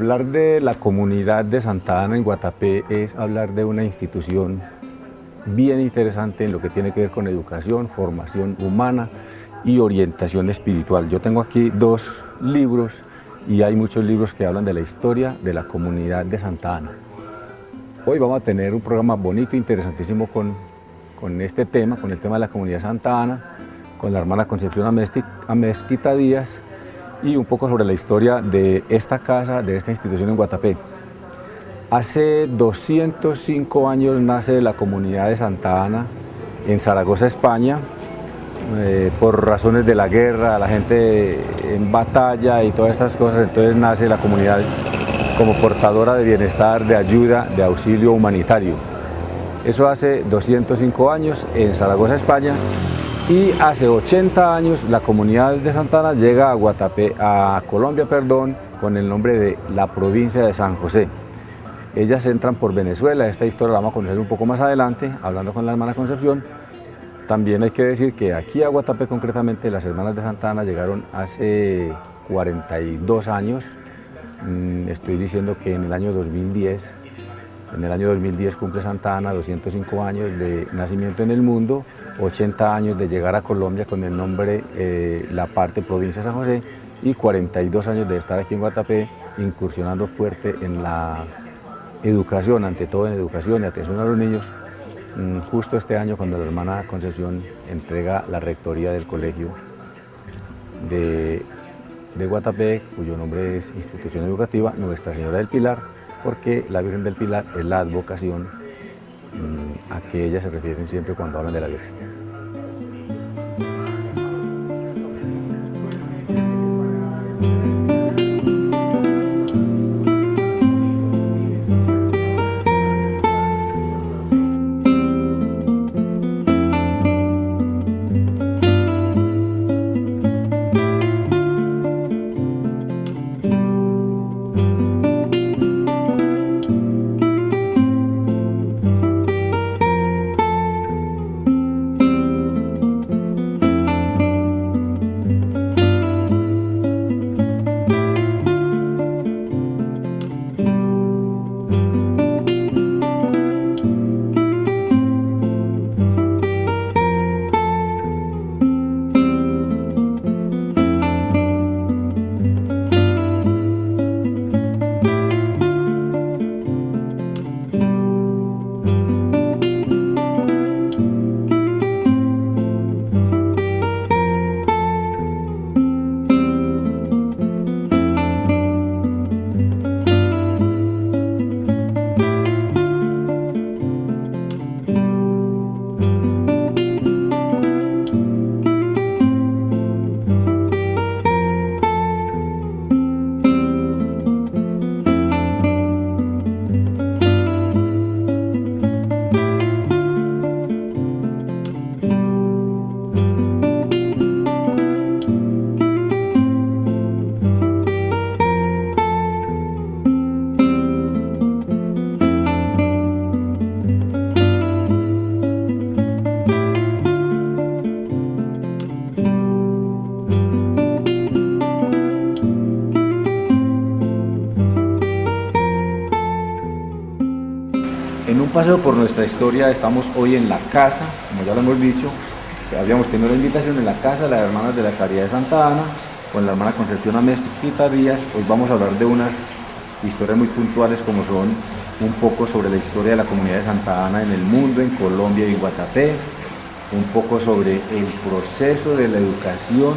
Hablar de la comunidad de Santa Ana en Guatapé es hablar de una institución bien interesante en lo que tiene que ver con educación, formación humana y orientación espiritual. Yo tengo aquí 2 libros y hay muchos libros que hablan de la historia de la comunidad de Santa Ana. Hoy vamos a tener un programa bonito, interesantísimo con este tema, con el tema de la comunidad de Santa Ana, con la hermana Concepción Amezquita Díaz y un poco sobre la historia de esta casa, de esta institución en Guatapé. Hace 205 años nace la comunidad de Santa Ana en Zaragoza, España, por razones de la guerra, la gente en batalla y todas estas cosas, entonces nace la comunidad como portadora de bienestar, de ayuda, de auxilio humanitario. Eso hace 205 años en Zaragoza, España, y hace 80 años la comunidad de Santa Ana llega a Guatapé, a Colombia, con el nombre de la provincia de San José. Ellas entran por Venezuela, esta historia la vamos a conocer un poco más adelante, hablando con la hermana Concepción. También hay que decir que aquí a Guatapé concretamente las hermanas de Santa Ana llegaron hace 42 años, estoy diciendo que en el año 2010, cumple Santa Ana 205 años de nacimiento en el mundo, 80 años de llegar a Colombia con el nombre La Parte Provincia de San José y 42 años de estar aquí en Guatapé incursionando fuerte en la educación, ante todo en educación y atención a los niños. Justo este año cuando la hermana Concepción entrega la rectoría del colegio de Guatapé, cuyo nombre es Institución Educativa Nuestra Señora del Pilar, porque la Virgen del Pilar es la advocación a que ellas se refieren siempre cuando hablan de la Virgen. En un paseo por nuestra historia estamos hoy en la casa, como ya lo hemos dicho, habíamos tenido la invitación en la casa de las hermanas de la Caridad de Santa Ana, con la hermana Concepción Amezquita Díaz. Hoy vamos a hablar de unas historias muy puntuales como son un poco sobre la historia de la comunidad de Santa Ana en el mundo, en Colombia y en Guatapé, un poco sobre el proceso de la educación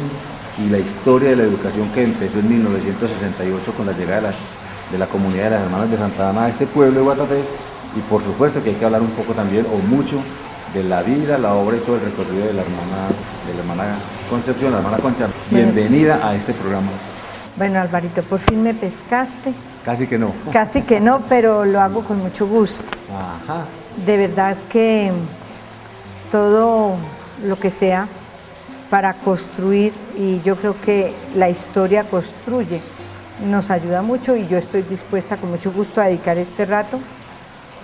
y la historia de la educación que empezó en 1968 con la llegada de la comunidad de las hermanas de Santa Ana a este pueblo de Guatapé. Y por supuesto que hay que hablar un poco también, o mucho, de la vida, la obra y todo el recorrido de la hermana Concepción, la hermana Concha. Bienvenida a este programa. Bueno, Alvarito, por fin me pescaste. Casi que no. Casi que no, pero lo hago con mucho gusto. Ajá. De verdad que todo lo que sea para construir, y yo creo que la historia construye, nos ayuda mucho, y yo estoy dispuesta con mucho gusto a dedicar este rato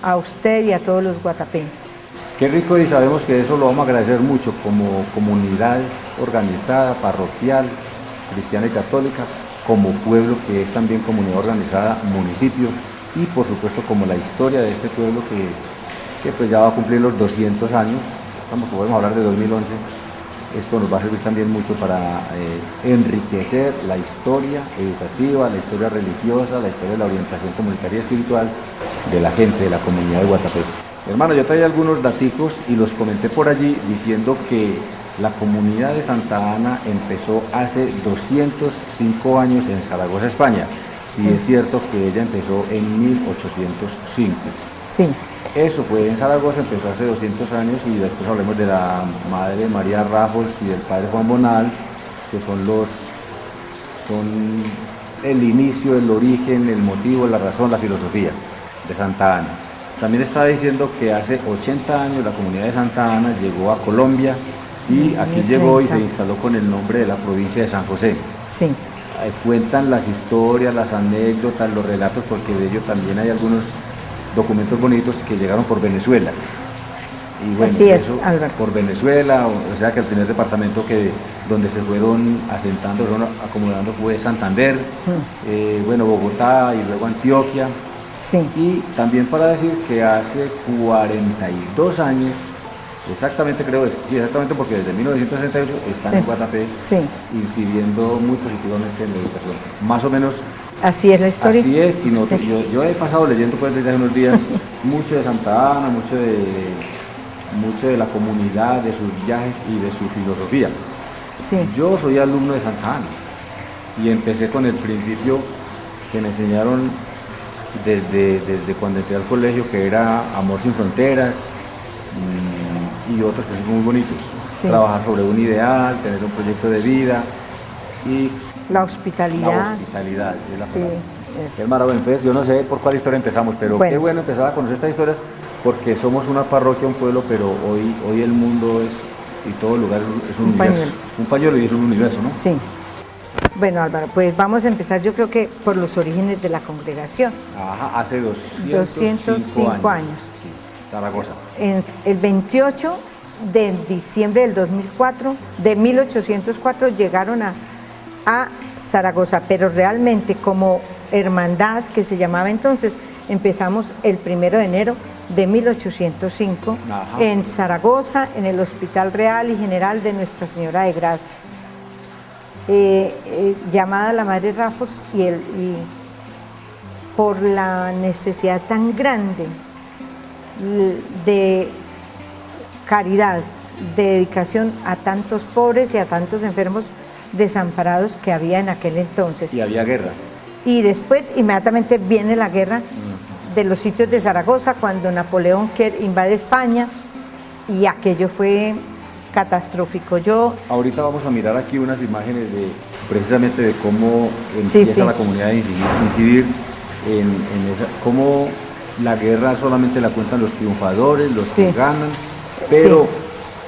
a usted y a todos los guatapenses. Qué rico, y sabemos que eso lo vamos a agradecer mucho como comunidad organizada, parroquial, cristiana y católica. como pueblo, que es también comunidad organizada, municipio, y por supuesto como la historia de este pueblo que pues ya va a cumplir los 200 años, podemos hablar de 2011. Esto nos va a servir también mucho para enriquecer la historia educativa, la historia religiosa, la historia de la orientación comunitaria y espiritual de la gente de la comunidad de Guatapé. Hermano, yo traía algunos daticos y los comenté por allí diciendo que la comunidad de Santa Ana empezó hace 205 años en Zaragoza, España. Sí, es cierto que ella empezó en 1805. Sí. Eso fue en Zaragoza, empezó hace 200 años y después hablemos de la Madre María Raffles y del Padre Juan Bonal, que son el inicio, el origen, el motivo, la razón, la filosofía de Santa Ana. También estaba diciendo que hace 80 años la comunidad de Santa Ana llegó a Colombia y aquí llegó y se instaló con el nombre de la provincia de San José. Sí. Cuentan las historias, las anécdotas, los relatos, porque de ello también hay algunos documentos bonitos que llegaron por Venezuela. Y bueno, así es, eso, por Venezuela, o sea que el primer departamento donde se fueron asentando, fueron acomodando fue Santander, bueno, Bogotá y luego Antioquia. Sí. Y también para decir que hace 42 años, exactamente creo, sí, exactamente porque desde 1968 están en Guatapé, incidiendo muy positivamente en la educación. Más o menos. Así es la historia. Así es, y yo he pasado leyendo pues desde hace unos días mucho de Santa Ana, mucho de la comunidad, de sus viajes y de su filosofía. Sí. Yo soy alumno de Santa Ana y empecé con el principio que me enseñaron desde cuando entré al colegio, que era amor sin fronteras y otros principios muy bonitos. Sí. Trabajar sobre un ideal, tener un proyecto de vida y la hospitalidad. La hospitalidad es la palabra. Hermano, bueno, entonces yo no sé por cuál historia empezamos, pero qué bueno empezar a conocer estas historias porque somos una parroquia, un pueblo, pero hoy el mundo y todo lugar es un universo. Pañuelo. Un pañuelo y es un universo, ¿no? Sí. Bueno, Álvaro, pues vamos a empezar yo creo que por los orígenes de la congregación. Ajá, hace 205 años. Sí, Zaragoza. El 28 de diciembre del 1804 llegaron a Zaragoza, pero realmente como hermandad que se llamaba entonces, empezamos el 1 de enero de 1805 en Zaragoza, en el Hospital Real y General de Nuestra Señora de Gracia, llamada la Madre Raffles, y por la necesidad tan grande de caridad, de dedicación a tantos pobres y a tantos enfermos desamparados que había en aquel entonces. Y había guerra. Y después inmediatamente viene la guerra de los sitios de Zaragoza, cuando Napoleón invade España, y aquello fue catastrófico. Ahorita vamos a mirar aquí unas imágenes precisamente de cómo empieza la comunidad a incidir en esa, cómo la guerra solamente la cuentan los triunfadores, los que ganan, pero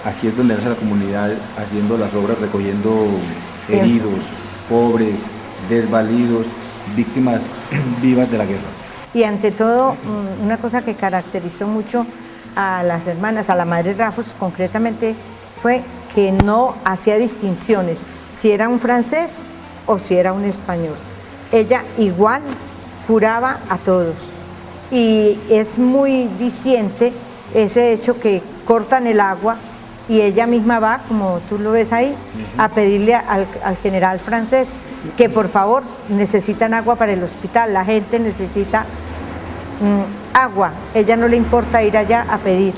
aquí es donde nace la comunidad haciendo las obras, recogiendo heridos, pobres, desvalidos, víctimas vivas de la guerra. Y ante todo, una cosa que caracterizó mucho a las hermanas, a la Madre Raffles concretamente, fue que no hacía distinciones, si era un francés o si era un español. Ella igual curaba a todos. Y es muy diciente ese hecho que cortan el agua y ella misma va, como tú lo ves ahí, a pedirle al general francés que por favor necesitan agua para el hospital, la gente necesita agua, ella no le importa ir allá a pedir.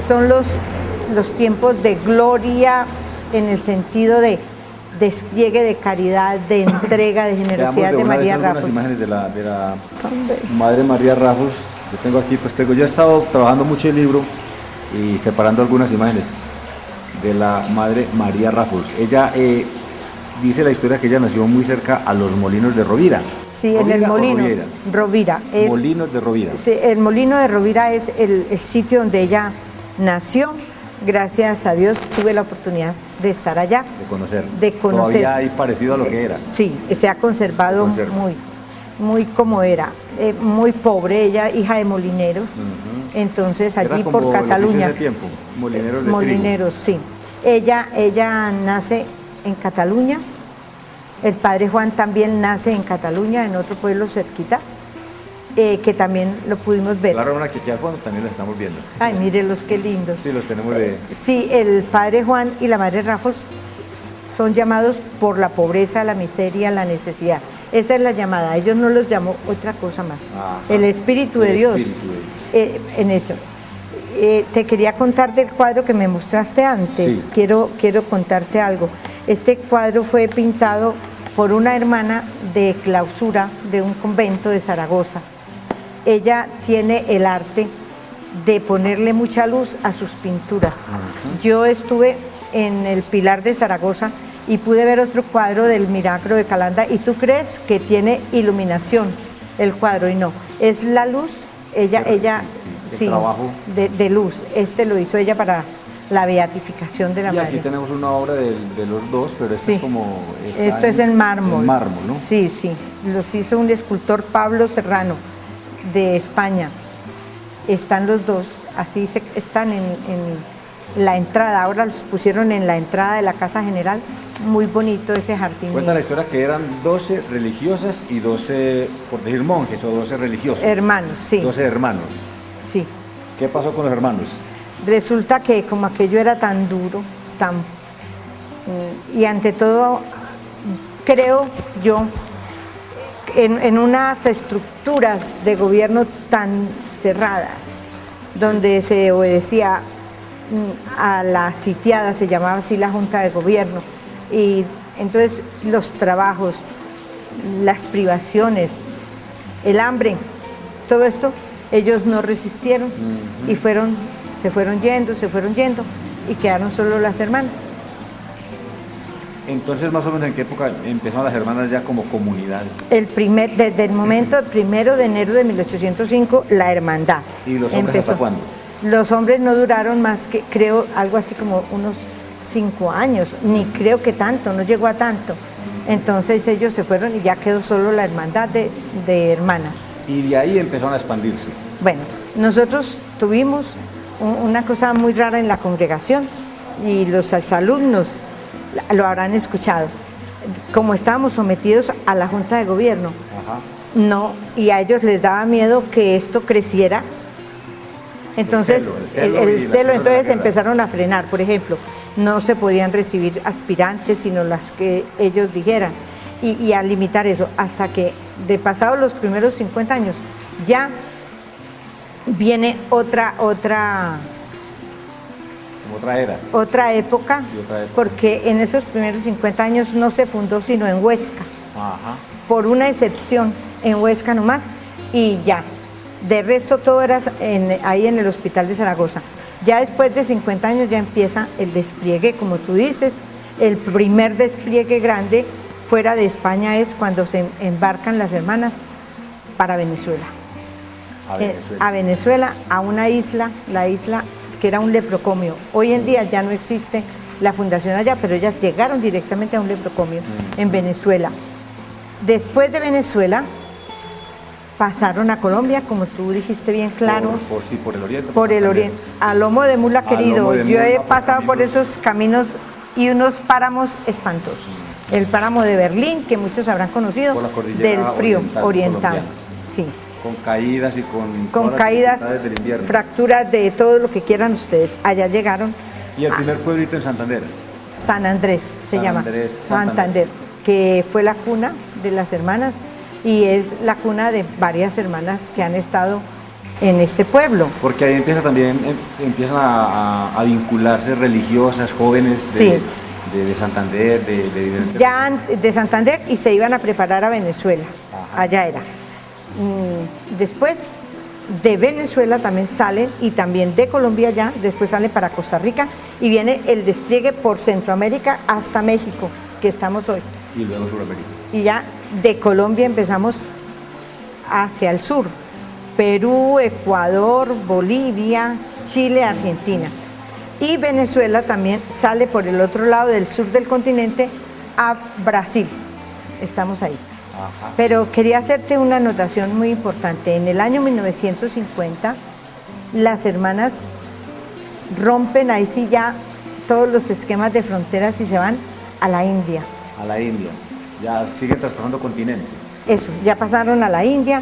Son los tiempos de gloria en el sentido de despliegue de caridad, de entrega, de generosidad de María Raffles. Imágenes de la Madre María Raffles. Yo tengo aquí, yo he estado trabajando mucho el libro y separando algunas imágenes de la Madre María Raffles. Ella dice la historia que ella nació muy cerca a los molinos de Rovira. Sí, en el molino. Rovira. Molinos de Rovira. Sí, el molino de Rovira es el sitio donde ella nació. Gracias a Dios tuve la oportunidad de estar allá. De conocer. Todavía hay parecido a lo que era. Sí, se ha conservado muy como era. Muy pobre, ella hija de molineros. Entonces allí era como por Cataluña. Ese tiempo, molineros de Molineros, trigo. Sí. Ella nace en Cataluña El padre Juan también nace en Cataluña, en otro pueblo cerquita, que también lo pudimos ver. La romana que aquí al fondo también la estamos viendo. Ay, mírenlos qué lindos. Sí, los tenemos de... Sí, el padre Juan y la madre Raffles son llamados por la pobreza, la miseria, la necesidad. Esa es la llamada, ellos no los llamó otra cosa más. Ajá. El Espíritu de Dios, en eso. Te quería contar del cuadro que me mostraste antes. Sí. Quiero contarte algo. Este cuadro fue pintado por una hermana de clausura de un convento de Zaragoza. Ella tiene el arte de ponerle mucha luz a sus pinturas. Yo estuve en el Pilar de Zaragoza y pude ver otro cuadro del Milagro de Calanda y tú crees que tiene iluminación el cuadro y no, es la luz, ella sí, trabajo de luz. Este lo hizo ella para la beatificación de la y madre. aquí tenemos una obra de los dos, pero Sí. es como... Esto es en mármol. En mármol, ¿no? Sí, sí. Los hizo un escultor Pablo Serrano, de España. Están los dos, así están en la entrada. Ahora los pusieron en la entrada de la Casa General. Muy bonito ese jardín. Cuenta la historia que eran 12 religiosas y 12, por decir monjes, o 12 religiosos. Hermanos, sí. 12 hermanos. Sí. ¿Qué pasó con los hermanos? Resulta que como aquello era tan duro, y ante todo, creo yo, en unas estructuras de gobierno tan cerradas, donde se obedecía a la sitiada, se llamaba así la Junta de Gobierno, y entonces los trabajos, las privaciones, el hambre, todo esto, ellos no resistieron y se fueron yendo y quedaron solo las hermanas. Entonces, más o menos, ¿en qué época empezaron las hermanas ya como comunidad? Desde el momento, el 1 de enero de 1805, la hermandad. ¿Y los hombres hasta cuándo? Los hombres no duraron más que, creo, algo así como unos 5 años, ni creo que tanto, no llegó a tanto. Entonces ellos se fueron y ya quedó solo la hermandad de hermanas. Y de ahí empezaron a expandirse. Bueno, nosotros tuvimos una cosa muy rara en la congregación y los alumnos lo habrán escuchado. Como estábamos sometidos a la Junta de Gobierno, Ajá. no, y a ellos les daba miedo que esto creciera. Entonces, el celo, entonces empezaron a frenar. Por ejemplo, no se podían recibir aspirantes, sino las que ellos dijeran. Y a limitar eso, hasta que de pasados los primeros 50 años, ya viene otra época, porque en esos primeros 50 años no se fundó sino en Huesca. Ajá. Por una excepción, en Huesca nomás, y ya. De resto todo era ahí en el Hospital de Zaragoza. Ya después de 50 años ya empieza el despliegue, como tú dices. El primer despliegue grande fuera de España es cuando se embarcan las hermanas para Venezuela. A Venezuela, a una isla, la isla que era un leprocomio. Hoy en día ya no existe la fundación allá, pero ellas llegaron directamente a un leprocomio en Venezuela. Después de Venezuela pasaron a Colombia, como tú dijiste bien claro. Por el oriente. Por el oriente. A lomo de mula, querido. Yo he pasado por esos caminos y unos páramos espantosos. El páramo de Berlín, que muchos habrán conocido, del frío oriental. Sí. Con caídas y con caídas, fracturas de todo lo que quieran ustedes. Allá llegaron. ¿Y el primer pueblito en Santander? San Andrés se llama. Santander, que fue la cuna de las hermanas y es la cuna de varias hermanas que han estado en este pueblo. Porque ahí empiezan a vincularse religiosas, jóvenes de Santander, ya de Santander, y se iban a preparar a Venezuela. Ajá. Allá era. Después de Venezuela también salen, y también de Colombia ya, después salen para Costa Rica, y viene el despliegue por Centroamérica hasta México, que estamos hoy. Y luego Sudamérica. Y ya de Colombia empezamos hacia el sur, Perú, Ecuador, Bolivia, Chile, Argentina. Y Venezuela también sale por el otro lado del sur del continente a Brasil. Estamos ahí. Ajá. Pero quería hacerte una anotación muy importante. En el año 1950, las hermanas rompen ahí sí ya todos los esquemas de fronteras y se van a la India. A la India. Ya siguen traspasando continentes. Eso, ya pasaron a la India,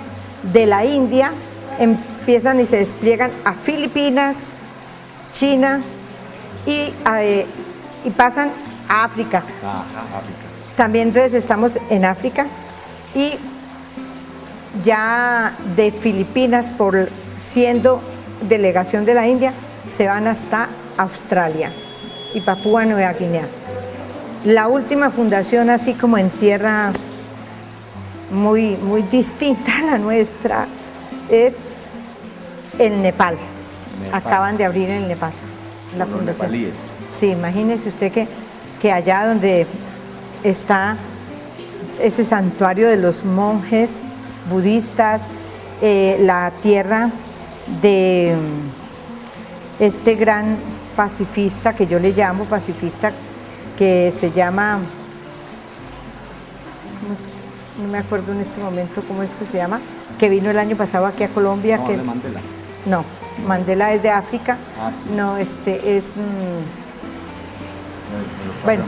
de la India empiezan y se despliegan a Filipinas, China y pasan a África. Ajá, África. También entonces estamos en África y ya de Filipinas, por siendo delegación de la India, se van hasta Australia y Papúa Nueva Guinea. La última fundación, así como en tierra muy distinta a la nuestra, es el Nepal. Acaban de abrir en Nepal la fundación. Nepalíes. Sí, imagínese usted que allá donde está ese santuario de los monjes budistas, la tierra de este gran pacifista, que yo le llamo pacifista, que se llama, no me acuerdo en este momento cómo es que se llama, que vino el año pasado aquí a Colombia. No, que, de Mandela. No, Mandela es de África. Ah, sí. No, este es... bueno,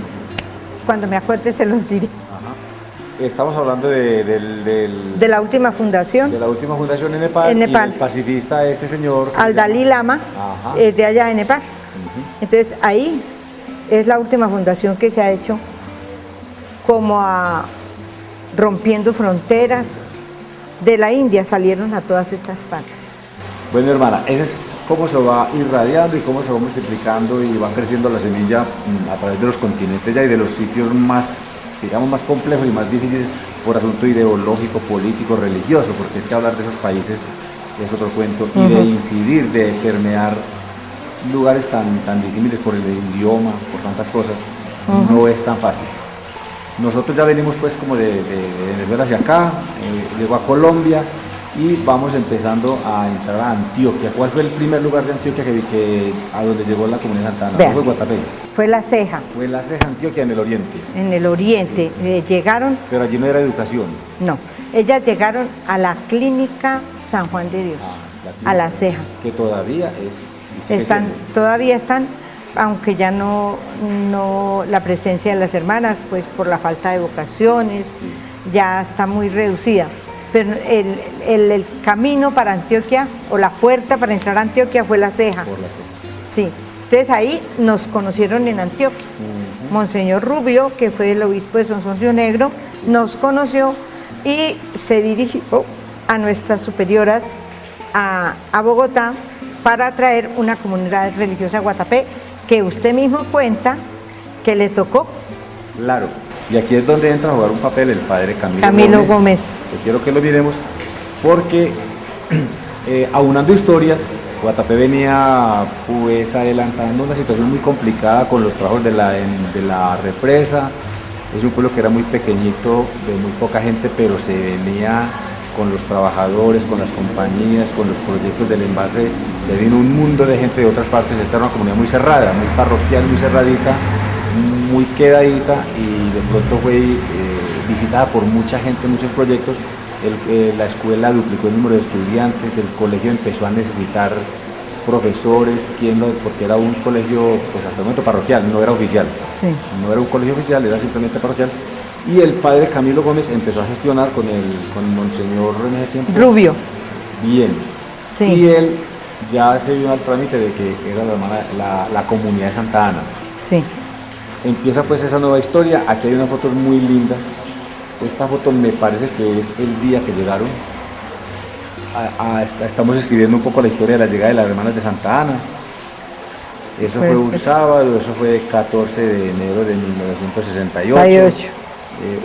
cuando me acuerde se los diré. Ajá. Estamos hablando De la última fundación. de la última fundación en Nepal. En Nepal. Y el pacifista, este señor. Al Dalí Lama, Ajá. es de allá de Nepal. Entonces ahí es la última fundación que se ha hecho como rompiendo fronteras. De la India salieron a todas estas partes. Bueno, hermana, ese es cómo se va irradiando y cómo se va multiplicando y van creciendo la semilla a través de los continentes ya y de los sitios más, digamos, más complejos y más difíciles por asunto ideológico, político, religioso, porque es que hablar de esos países es otro cuento, y de incidir, de permear lugares tan disímiles por el idioma, por tantas cosas, no es tan fácil. Nosotros ya venimos pues como de Venezuela hacia acá, llegó a Colombia y vamos empezando a entrar a Antioquia. ¿Cuál fue el primer lugar de Antioquia a donde llegó la comunidad santana? Vean, ¿Fue Guatapé? fue La Ceja. Fue La Ceja, Antioquia, en el oriente. En el oriente. Llegaron, Pero allí no era educación. no, ellas llegaron a la clínica San Juan de Dios, a La Ceja. Que todavía Todavía están, aunque ya no la presencia de las hermanas, pues por la falta de vocaciones, ya está muy reducida. Pero el camino para Antioquia, o la puerta para entrar a Antioquia, fue La Ceja. Por La Ceja. Sí, entonces ahí nos conocieron en Antioquia. Monseñor Rubio, que fue el obispo de Sonsón Río Negro, nos conoció y se dirigió a nuestras superioras a Bogotá para traer una comunidad religiosa a Guatapé, que usted mismo cuenta que le tocó. Claro, y aquí es donde entra a jugar un papel el padre Camilo Gómez. Que quiero que lo miremos porque aunando historias, Guatapé venía pues adelantando una situación muy complicada con los trabajos de la represa. Es un pueblo que era muy pequeñito, de muy poca gente, pero se venía con los trabajadores, con las compañías, con los proyectos del embalse. Se vino un mundo de gente de otras partes. Esta era una comunidad muy cerrada, muy parroquial, muy cerradita, muy quedadita, y de pronto fue visitada por mucha gente, muchos proyectos. La escuela duplicó el número de estudiantes, el colegio empezó a necesitar profesores, porque era un colegio pues hasta el momento parroquial, no era oficial. Sí. No era un colegio oficial, era simplemente parroquial. Y el padre Camilo Gómez empezó a gestionar con Monseñor René Tiempo. Rubio. Bien. Sí. Y él ya se vio al trámite de que era la comunidad de Santa Ana. Sí. Empieza pues esa nueva historia. Aquí hay unas fotos muy lindas. Esta foto me parece que es el día que llegaron. Estamos escribiendo un poco la historia de la llegada de las hermanas de Santa Ana. Eso fue un sábado, eso fue 14 de enero de 1968.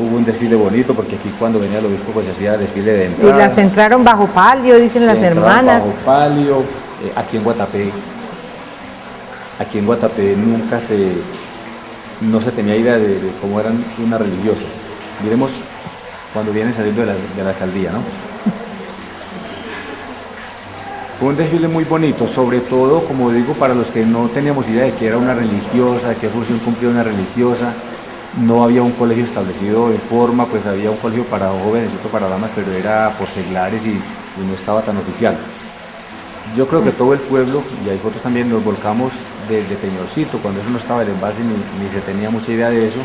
Hubo un desfile bonito porque aquí cuando venía el obispo pues se hacía desfile de entrada. Y las entraron bajo palio, dicen las hermanas. Bajo palio. Aquí en Guatapé no se tenía idea de cómo eran unas religiosas. Miremos cuando vienen saliendo de la alcaldía, ¿no? Fue un desfile muy bonito, sobre todo, como digo, para los que no teníamos idea de que era una religiosa, de qué función cumplía una religiosa. No había un colegio establecido en forma, pues había un colegio para jóvenes y otro para damas, pero era por seglares y no estaba tan oficial. Yo creo que todo el pueblo, y hay fotos también, nos volcamos desde Peñolcito, cuando eso no estaba el embalse ni se tenía mucha idea de eso,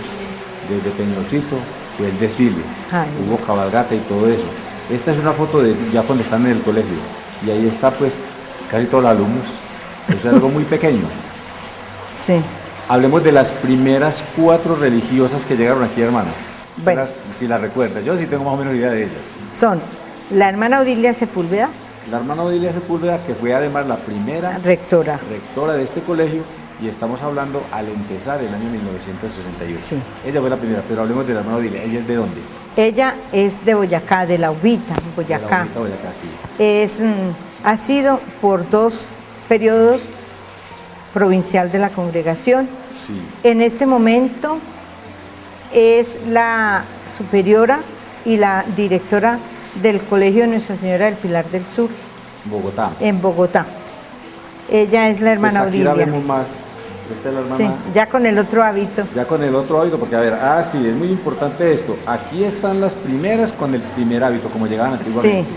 desde Peñolcito, fue el desfile, Ay. hubo cabalgata y todo eso. Esta es una foto de ya cuando están en el colegio, y ahí está pues casi todos los alumnos, eso es algo muy pequeño. Sí. Hablemos de las primeras 4 religiosas que llegaron aquí, hermana. Bueno. Si las recuerdas, yo sí tengo más o menos idea de ellas. Son la hermana Odilia Sepúlveda, La hermana Odilia Sepúlveda, que fue además la primera rectora. rectora de este colegio, y estamos hablando al empezar el año 1968. Sí. Ella fue la primera, pero hablemos de la hermana Odilia. ¿Ella es de dónde? Ella es de Boyacá, de la Ubita, Boyacá. De la Bonita Boyacá, sí. Ha sido por 2 periodos provincial de la congregación. Sí. En este momento es la superiora y la directora del Colegio de Nuestra Señora del Pilar del Sur, Bogotá. en Bogotá. Ella es la hermana Pues aquí la Odilia. vemos más. Esta es la hermana. Sí, ya con el otro hábito. Ya con el otro hábito, porque a ver, sí, es muy importante esto. Aquí están las primeras con el primer hábito, como llegaban antiguamente. Sí.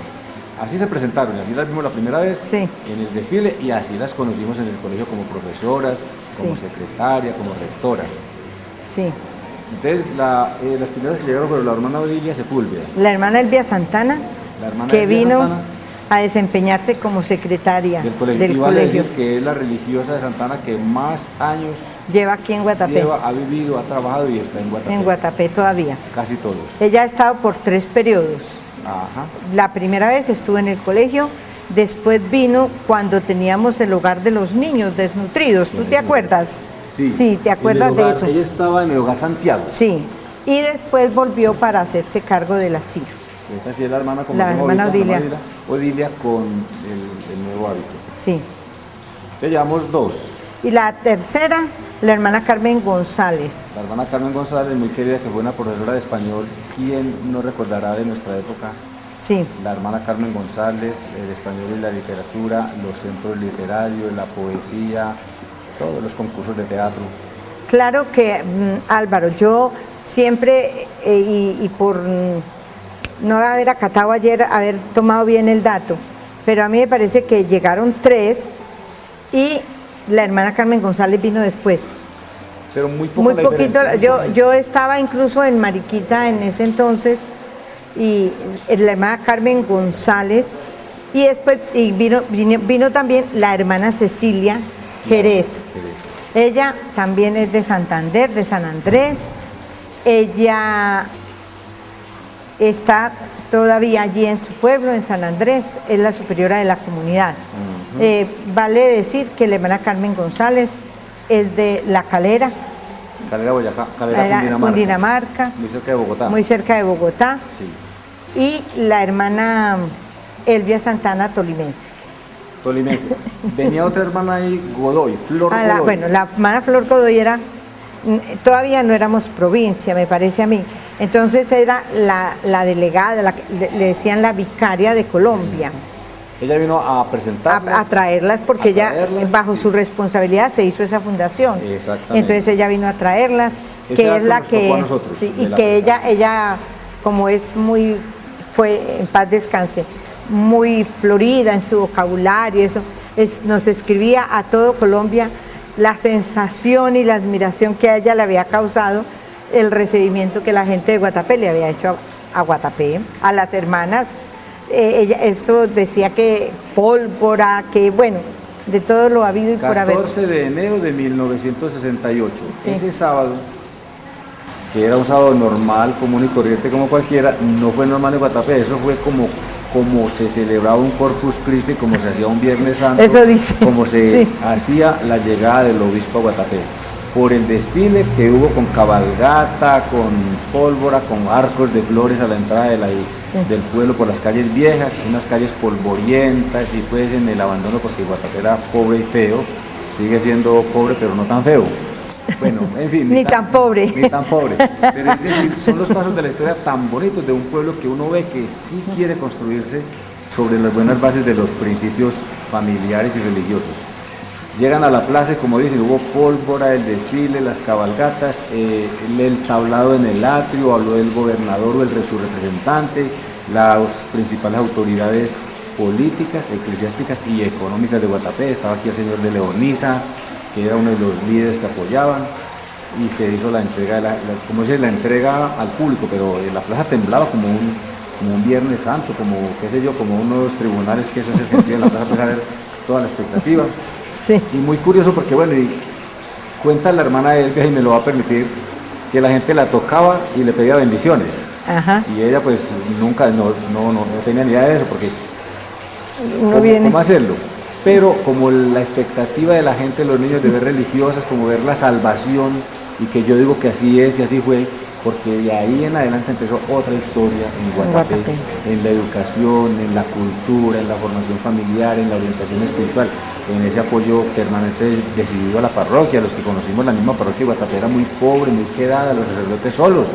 Así se presentaron, y así las vimos la primera vez Sí. en el desfile, y así las conocimos en el colegio como profesoras, como Sí. secretaria, como rectora. Sí. Entonces, las primeras que llegaron fueron la hermana Odilia Sepúlveda, La hermana Elvia Santana, la hermana que Elvia vino Santana a desempeñarse como secretaria del colegio. del Iba a colegio. decir que es la religiosa de Santana que más años Lleva aquí en Guatapé, ha vivido, ha trabajado y está en Guatapé. en Guatapé todavía. Casi todos. Ella ha estado por 3 periodos. Ajá. La primera vez estuvo en el colegio, después vino cuando teníamos el hogar de los niños desnutridos. ¿Tú te acuerdas? Sí, ¿te acuerdas En el hogar, de eso? Ella estaba en el hogar Santiago. Sí. Y después volvió para hacerse cargo del asilo. Esta sí es la hermana, como La decimos hermana ahorita, Odilia. Odilia con el nuevo hábito. Sí. Le llevamos 2. Y la tercera, la hermana Carmen González. La hermana Carmen González, muy querida, que fue una profesora de español. ¿Quién no recordará de nuestra época? Sí. La hermana Carmen González, el español y la literatura, los centros literarios, la poesía, todos los concursos de teatro. Claro que, Álvaro, yo siempre, y por no haber acatado ayer, haber tomado bien el dato, pero a mí me parece que llegaron 3 y la hermana Carmen González vino después. Pero muy poco Muy la poquito, diferencia. yo estaba incluso en Mariquita en ese entonces, y la hermana Carmen González, y después vino también la hermana Cecilia Jerez. Ella también es de Santander, de San Andrés. Ella está todavía allí en su pueblo, en San Andrés, es la superiora de la comunidad. Vale decir que la hermana Carmen González es de La Calera, Calera, Boyacá, Calera, Cundinamarca, muy cerca de Bogotá. muy cerca de Bogotá, Sí. y la hermana Elvia Santana, tolimense. Tolimense. Venía otra hermana ahí, Godoy, Flor Godoy. Bueno, la hermana Flor Godoy era, todavía no éramos provincia, me parece a mí, entonces era la delegada, le decían la vicaria de Colombia. Ella vino a presentarlas. A traerlas porque ella, bajo sí. su responsabilidad, se hizo esa fundación. Exactamente. Entonces ella vino a traerlas, Ese que es acto la nos tocó que... a nosotros, sí, de y la que presentación. ella, como es muy, fue, en paz descanse, muy florida en su vocabulario, eso, nos escribía a todo Colombia la sensación y la admiración que a ella le había causado el recibimiento que la gente de Guatapé le había hecho a Guatapé, a las hermanas. Ella, eso decía que pólvora, que bueno, de todo lo habido y por haber. 14 de enero de 1968. Sí. Ese sábado, que era un sábado normal, común y corriente como cualquiera, no fue normal en Guatapé, eso fue como se celebraba un Corpus Christi, como se hacía un Viernes Santo, Eso dice. como se Sí. hacía la llegada del obispo a Guatapé. Por el desfile que hubo con cabalgata, con pólvora, con arcos de flores a la entrada del pueblo por las calles viejas, unas calles polvorientas y pues en el abandono, porque Guatapé era pobre y feo, sigue siendo pobre pero no tan feo. Bueno, en fin. Ni tan pobre. Ni tan pobre. Pero es decir, son los pasos de la historia tan bonitos de un pueblo que uno ve que sí quiere construirse sobre las buenas bases de los principios familiares y religiosos. Llegan a la plaza y, como dicen, hubo pólvora, el desfile, las cabalgatas, el tablado en el atrio, habló el gobernador o su representante, las principales autoridades políticas, eclesiásticas y económicas de Guatapé. Estaba aquí el señor de Leoniza, que era uno de los líderes que apoyaban. y se hizo la entrega, como dice, la entrega al público, pero la plaza temblaba como un Viernes Santo, como, qué sé yo, como unos tribunales que eso se sentía en la plaza, pues a ver toda la expectativa. Sí. Y muy curioso porque, bueno, y cuenta la hermana de Elvia, y me lo va a permitir, que la gente la tocaba y le pedía bendiciones. Ajá. Y ella pues nunca, no tenía ni idea de eso, porque ¿cómo hacerlo? Pero como la expectativa de la gente, los niños, de ver religiosas, como ver la salvación, y que yo digo que así es y así fue, porque de ahí en adelante empezó otra historia en Guatapé, en la educación, en la cultura, en la formación familiar, en la orientación espiritual, en ese apoyo permanente decidido a la parroquia. Los que conocimos la misma parroquia de Guatapé era muy pobre, muy quedada, los sacerdotes solos.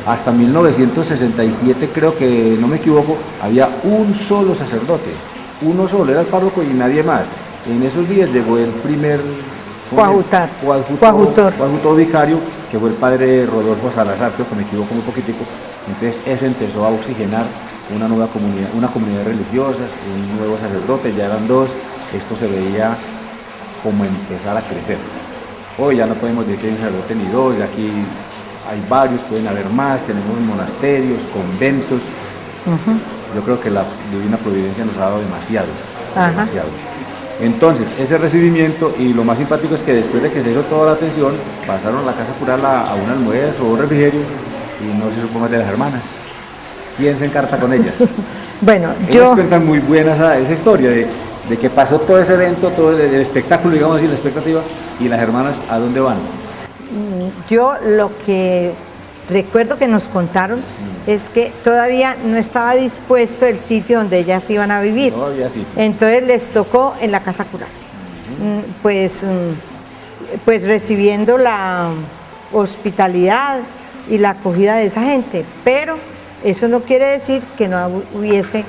Hasta 1967, creo que, no me equivoco, había un solo sacerdote, uno solo, era el párroco y nadie más. En esos días llegó el primer coadjutor vicario, que fue el padre Rodolfo Salazar, creo que me equivoco muy poquitico. Entonces ese empezó a oxigenar una nueva comunidad, una comunidad de religiosas, un nuevo sacerdote, ya eran dos. Esto se veía como empezar a crecer. Hoy ya no podemos decir que hay un sacerdote ni dos, ya aquí hay varios, pueden haber más, tenemos monasterios, conventos. Yo creo que la Divina Providencia nos ha dado demasiado. Entonces, ese recibimiento, y lo más simpático es que después de que se hizo toda la atención, pasaron a la casa cural a un almuerzo o un refrigerio, y no se supo más de las hermanas. ¿Quién se encarta con ellas? Bueno, ellas cuentan muy buena esa historia de que pasó todo ese evento, todo el espectáculo, digamos así, la expectativa, y las hermanas, ¿a dónde van? Yo lo que recuerdo que nos contaron es que todavía no estaba dispuesto el sitio donde ellas iban a vivir. Todavía sí. Entonces les tocó en la casa cural. Pues recibiendo la hospitalidad y la acogida de esa gente, pero eso no quiere decir que no hubiese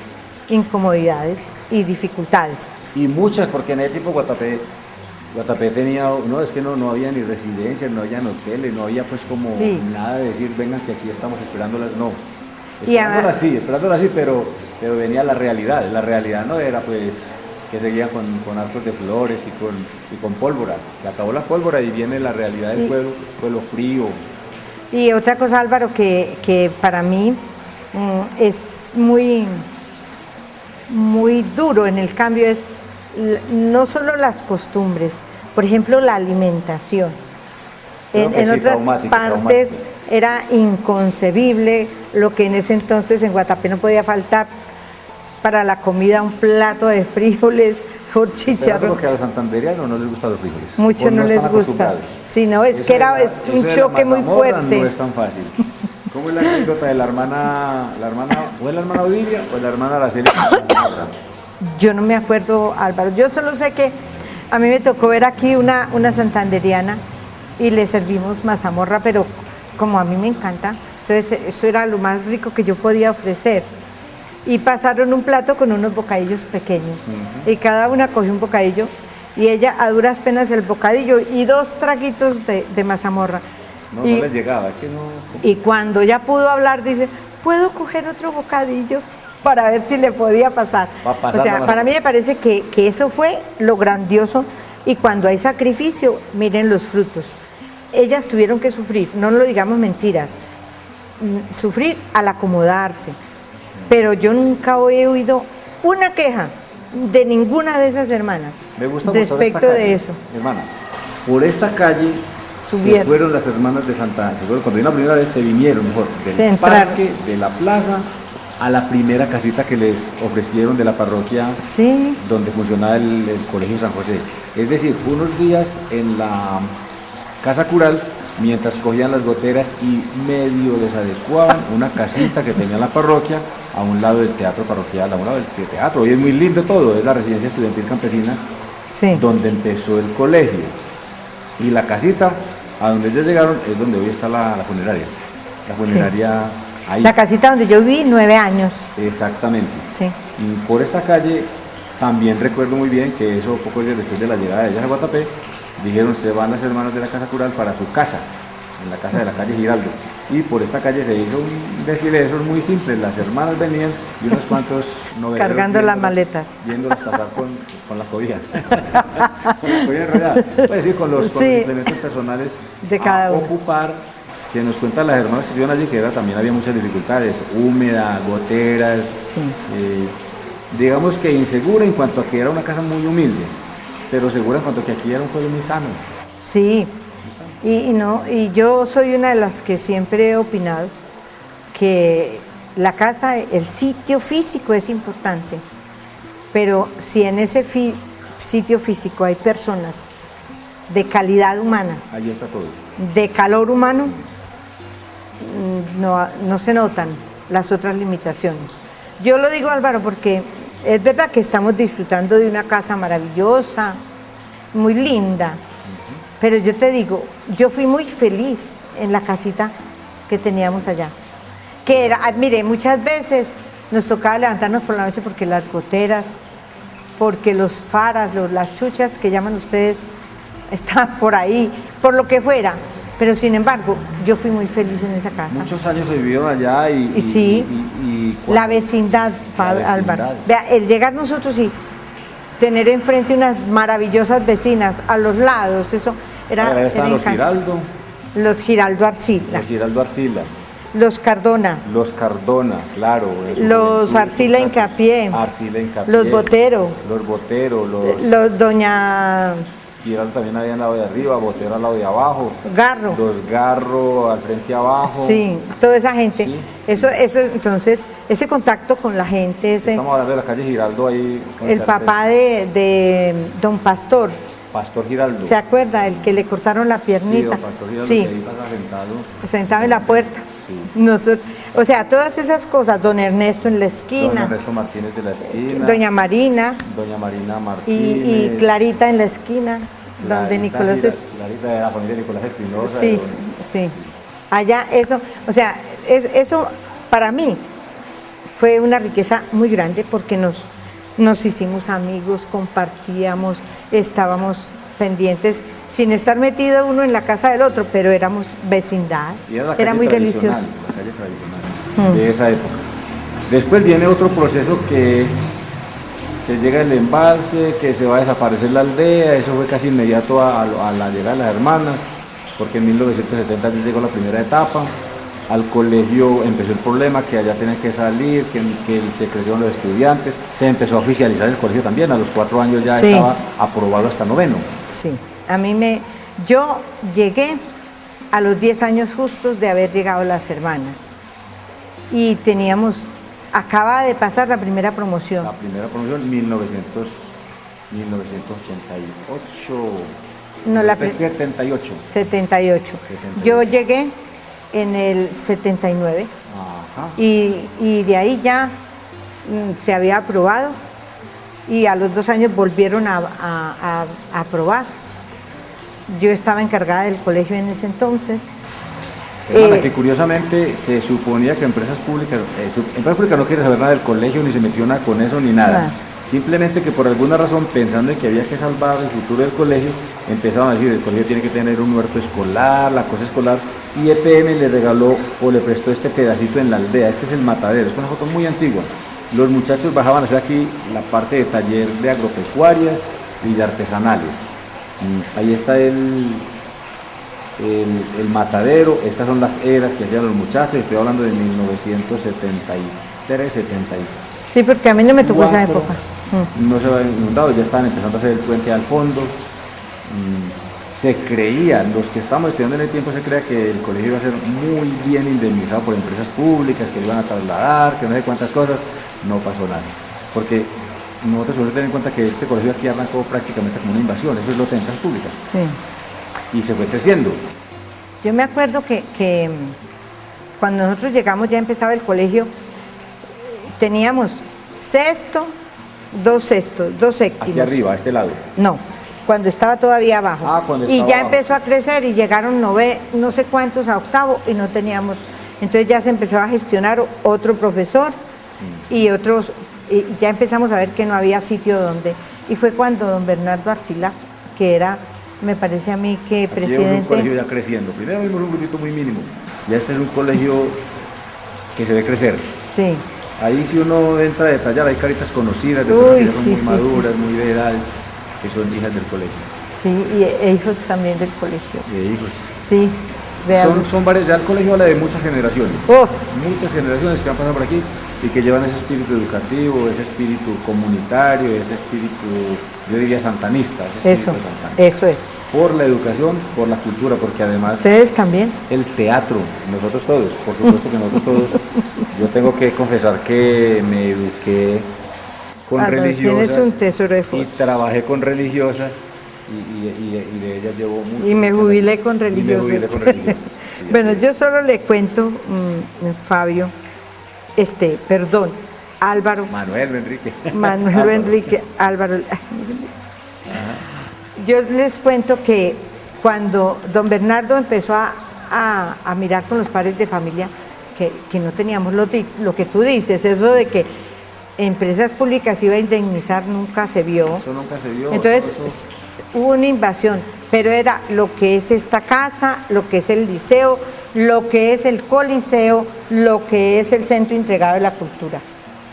incomodidades y dificultades. Y muchas, porque en el tiempo Guatapé tenía, es que no había ni residencias, no había hoteles, no había pues como nada de decir, vengan que aquí estamos esperándolas, no. Esperándolas sí, pero venía la realidad no era pues que seguían con arcos de flores y con pólvora, se acabó la pólvora y viene la realidad del pueblo frío. Y otra cosa, Álvaro, que para mí es muy duro en el cambio, es no solo las costumbres, por ejemplo la alimentación. En otras partes era inconcebible lo que en ese entonces en Guatapé no podía faltar para la comida, un plato de frijoles o chicharrón. Porque a los santanderianos no les gustan los frijoles. Mucho no les gusta. Sí, no, es que es un choque muy fuerte. No es tan fácil. ¿Cómo es la anécdota de la hermana, o es la hermana Odilia o es la hermana Araceli? Yo no me acuerdo, Álvaro. Yo solo sé que a mí me tocó ver aquí una santanderiana y le servimos mazamorra, pero como a mí me encanta, entonces eso era lo más rico que yo podía ofrecer. Y pasaron un plato con unos bocadillos pequeños, y cada una cogió un bocadillo, y ella a duras penas el bocadillo y 2 traguitos de mazamorra. No les llegaba, es que no. Y cuando ya pudo hablar, dice, ¿puedo coger otro bocadillo? Para ver si le podía pasar. O sea, para mí me parece que eso fue lo grandioso, y cuando hay sacrificio, miren los frutos. Ellas tuvieron que sufrir, no lo digamos mentiras, sufrir al acomodarse, pero yo nunca he oído una queja de ninguna de esas hermanas. Me gusta respecto de eso. Hermana, por esta calle se fueron las hermanas de Santa Ana. Cuando vino la primera vez se vinieron, mejor, del parque, de la plaza, a la primera casita que les ofrecieron de la parroquia, donde funcionaba el Colegio San José. Es decir, unos días en la casa cural, mientras cogían las goteras y medio desadecuaban una casita que tenía la parroquia a un lado del teatro parroquial, a un lado del teatro. Hoy es muy lindo todo, es la residencia estudiantil campesina, donde empezó el colegio. Y la casita a donde ellos llegaron es donde hoy está la funeraria. La funeraria ahí. La casita donde yo viví 9 años. Exactamente. Y por esta calle también recuerdo muy bien que eso, poco después de la llegada de ellas a Guatapé, dijeron, se van las hermanas de la casa cural para su casa, en la casa de la calle Giraldo. y por esta calle se hizo un desfile de esos muy simples. Las hermanas venían y unos cuantos noveneros cargando las maletas, viéndolas pasar con la cobija, con la cobija enrollada, es decir, con los implementos personales de cada uno. Ocupar, que nos cuentan las hermanas que estuvieron allí, que también había muchas dificultades, húmeda, goteras, digamos que insegura en cuanto a que era una casa muy humilde, pero segura en cuanto a que aquí era un pueblo muy sano. Sí. Y yo soy una de las que siempre he opinado que la casa, el sitio físico es importante, pero si en ese sitio físico hay personas de calidad humana, ahí está todo, de calor humano, no se notan las otras limitaciones. Yo lo digo, Álvaro, porque es verdad que estamos disfrutando de una casa maravillosa, muy linda. Pero yo te digo, yo fui muy feliz en la casita que teníamos allá. Que era, mire, muchas veces nos tocaba levantarnos por la noche porque las goteras, porque los faras, las chuchas que llaman ustedes, estaban por ahí, por lo que fuera. Pero sin embargo, yo fui muy feliz en esa casa. Muchos años se vivieron allá y la vecindad, Álvaro. Vea, el llegar nosotros y tener enfrente unas maravillosas vecinas a los lados, eso era los Giraldo. Los Giraldo Arcila. Los Giraldo Arcila. Los Cardona. Los Cardona, claro. Los Arcila Hincapié. Arcila Hincapié. Los Botero. Los Botero. Los Doña... Giraldo también había al lado de arriba, Botero al lado de abajo. Garro. Los Garro al frente abajo. Sí, toda esa gente. Sí. Eso, entonces, ese contacto con la gente. Estamos hablando de la calle Giraldo ahí. El papá de don Pastor. Pastor Giraldo. ¿Se acuerda? El que le cortaron la piernita. Sí, don Pastor Giraldo, que ahí pasa sentado en la puerta. Sí. Nosotros, o sea, todas esas cosas, don Ernesto en la esquina. Don Ernesto Martínez de la esquina. Doña Marina. Doña Marina Martínez. Y Clarita en la esquina, donde Nicolás... Clarita de la familia de Nicolás Espinosa. Sí, sí. Allá eso, o sea, eso para mí fue una riqueza muy grande porque nos hicimos amigos, compartíamos, estábamos pendientes, sin estar metido uno en la casa del otro, pero éramos vecindad, era muy delicioso. La calle tradicional de esa época. Después viene otro proceso que es, se llega el embalse, que se va a desaparecer la aldea, eso fue casi inmediato a la llegada de las hermanas, porque en 1970 llegó la primera etapa. Al colegio empezó el problema, que allá tenían que salir, que se crecieron los estudiantes, se empezó a oficializar el colegio también, a los 4 años ya estaba aprobado hasta 9º. Sí, yo llegué a los 10 años justos de haber llegado las hermanas y acaba de pasar la primera promoción. La primera promoción, 1988. No, 78. 78. Yo llegué en el 79. Ajá. Y de ahí ya se había aprobado y a los 2 años volvieron a aprobar. Yo estaba encargada del colegio en ese entonces. Que curiosamente se suponía que empresas públicas no quiere saber nada del colegio, ni se metió nada con eso, ni nada. Simplemente que por alguna razón, pensando en que había que salvar el futuro del colegio, empezaron a decir, el colegio tiene que tener un huerto escolar, la cosa escolar, y EPM le regaló o le prestó este pedacito en la aldea. Este es el matadero, es una foto muy antigua. Los muchachos bajaban a hacer aquí la parte de taller de agropecuarias y de artesanales. Ahí está el matadero, estas son las eras que hacían los muchachos, estoy hablando de 1973, 74. Sí, porque a mí no me tocó esa época. No se había inundado, ya estaban empezando a hacer el puente al fondo. Se creía, los que estábamos estudiando en el tiempo, se creía que el colegio iba a ser muy bien indemnizado por empresas públicas, que lo iban a trasladar, que no sé cuántas cosas. No pasó nada, porque nosotros tenemos que tener en cuenta que este colegio aquí arrancó prácticamente como una invasión, eso es lo de empresas públicas. Sí. Y se fue creciendo. Yo me acuerdo que cuando nosotros llegamos ya empezaba el colegio, teníamos sexto, 2 sextos, 2 séptimos. Aquí arriba, a este lado. No, cuando estaba todavía abajo. Y ya empezó a crecer y llegaron no sé cuántos a octavo y no teníamos. Entonces ya se empezó a gestionar otro profesor y otros, y ya empezamos a ver que no había sitio donde. Y fue cuando don Bernardo Arcila, que era, me parece a mí que aquí presidente. un colegio ya creciendo. Primero vimos un grupito muy mínimo. Ya este es un colegio que se ve crecer. Sí. Ahí si uno entra a detallar, hay caritas conocidas, de Uy, personas que ya son sí, muy sí, maduras, sí. muy de edad, que son hijas del colegio. Sí, y hijos también del colegio. De hijos. Sí, Son varias, ya el colegio habla de muchas generaciones. Uf. Muchas generaciones que han pasado por aquí y que llevan ese espíritu educativo, ese espíritu comunitario, ese espíritu, yo diría santanista, ese Eso, espíritu santanista. eso es. Por la educación, por la cultura, porque además Ustedes también. el teatro, nosotros todos, por supuesto que nosotros todos, yo tengo que confesar que me eduqué con Álvaro, religiosas tienes un tesoro de y fotos. trabajé con religiosas y de ellas llevo mucho. Y me jubilé con Y me religiosas. jubilé con religiosas. Sí, Bueno, así es. yo solo le cuento, Fabio, perdón, Álvaro, Manuel Enrique. Manuel Álvaro. Enrique, Álvaro. Yo les cuento que cuando don Bernardo empezó a mirar con los padres de familia, que no teníamos lo que tú dices, eso de que empresas públicas iba a indemnizar nunca se vio. Eso nunca se vio. Entonces eso- hubo una invasión, pero era lo que es esta casa, lo que es el liceo, lo que es el coliseo, lo que es el centro integrado de la cultura.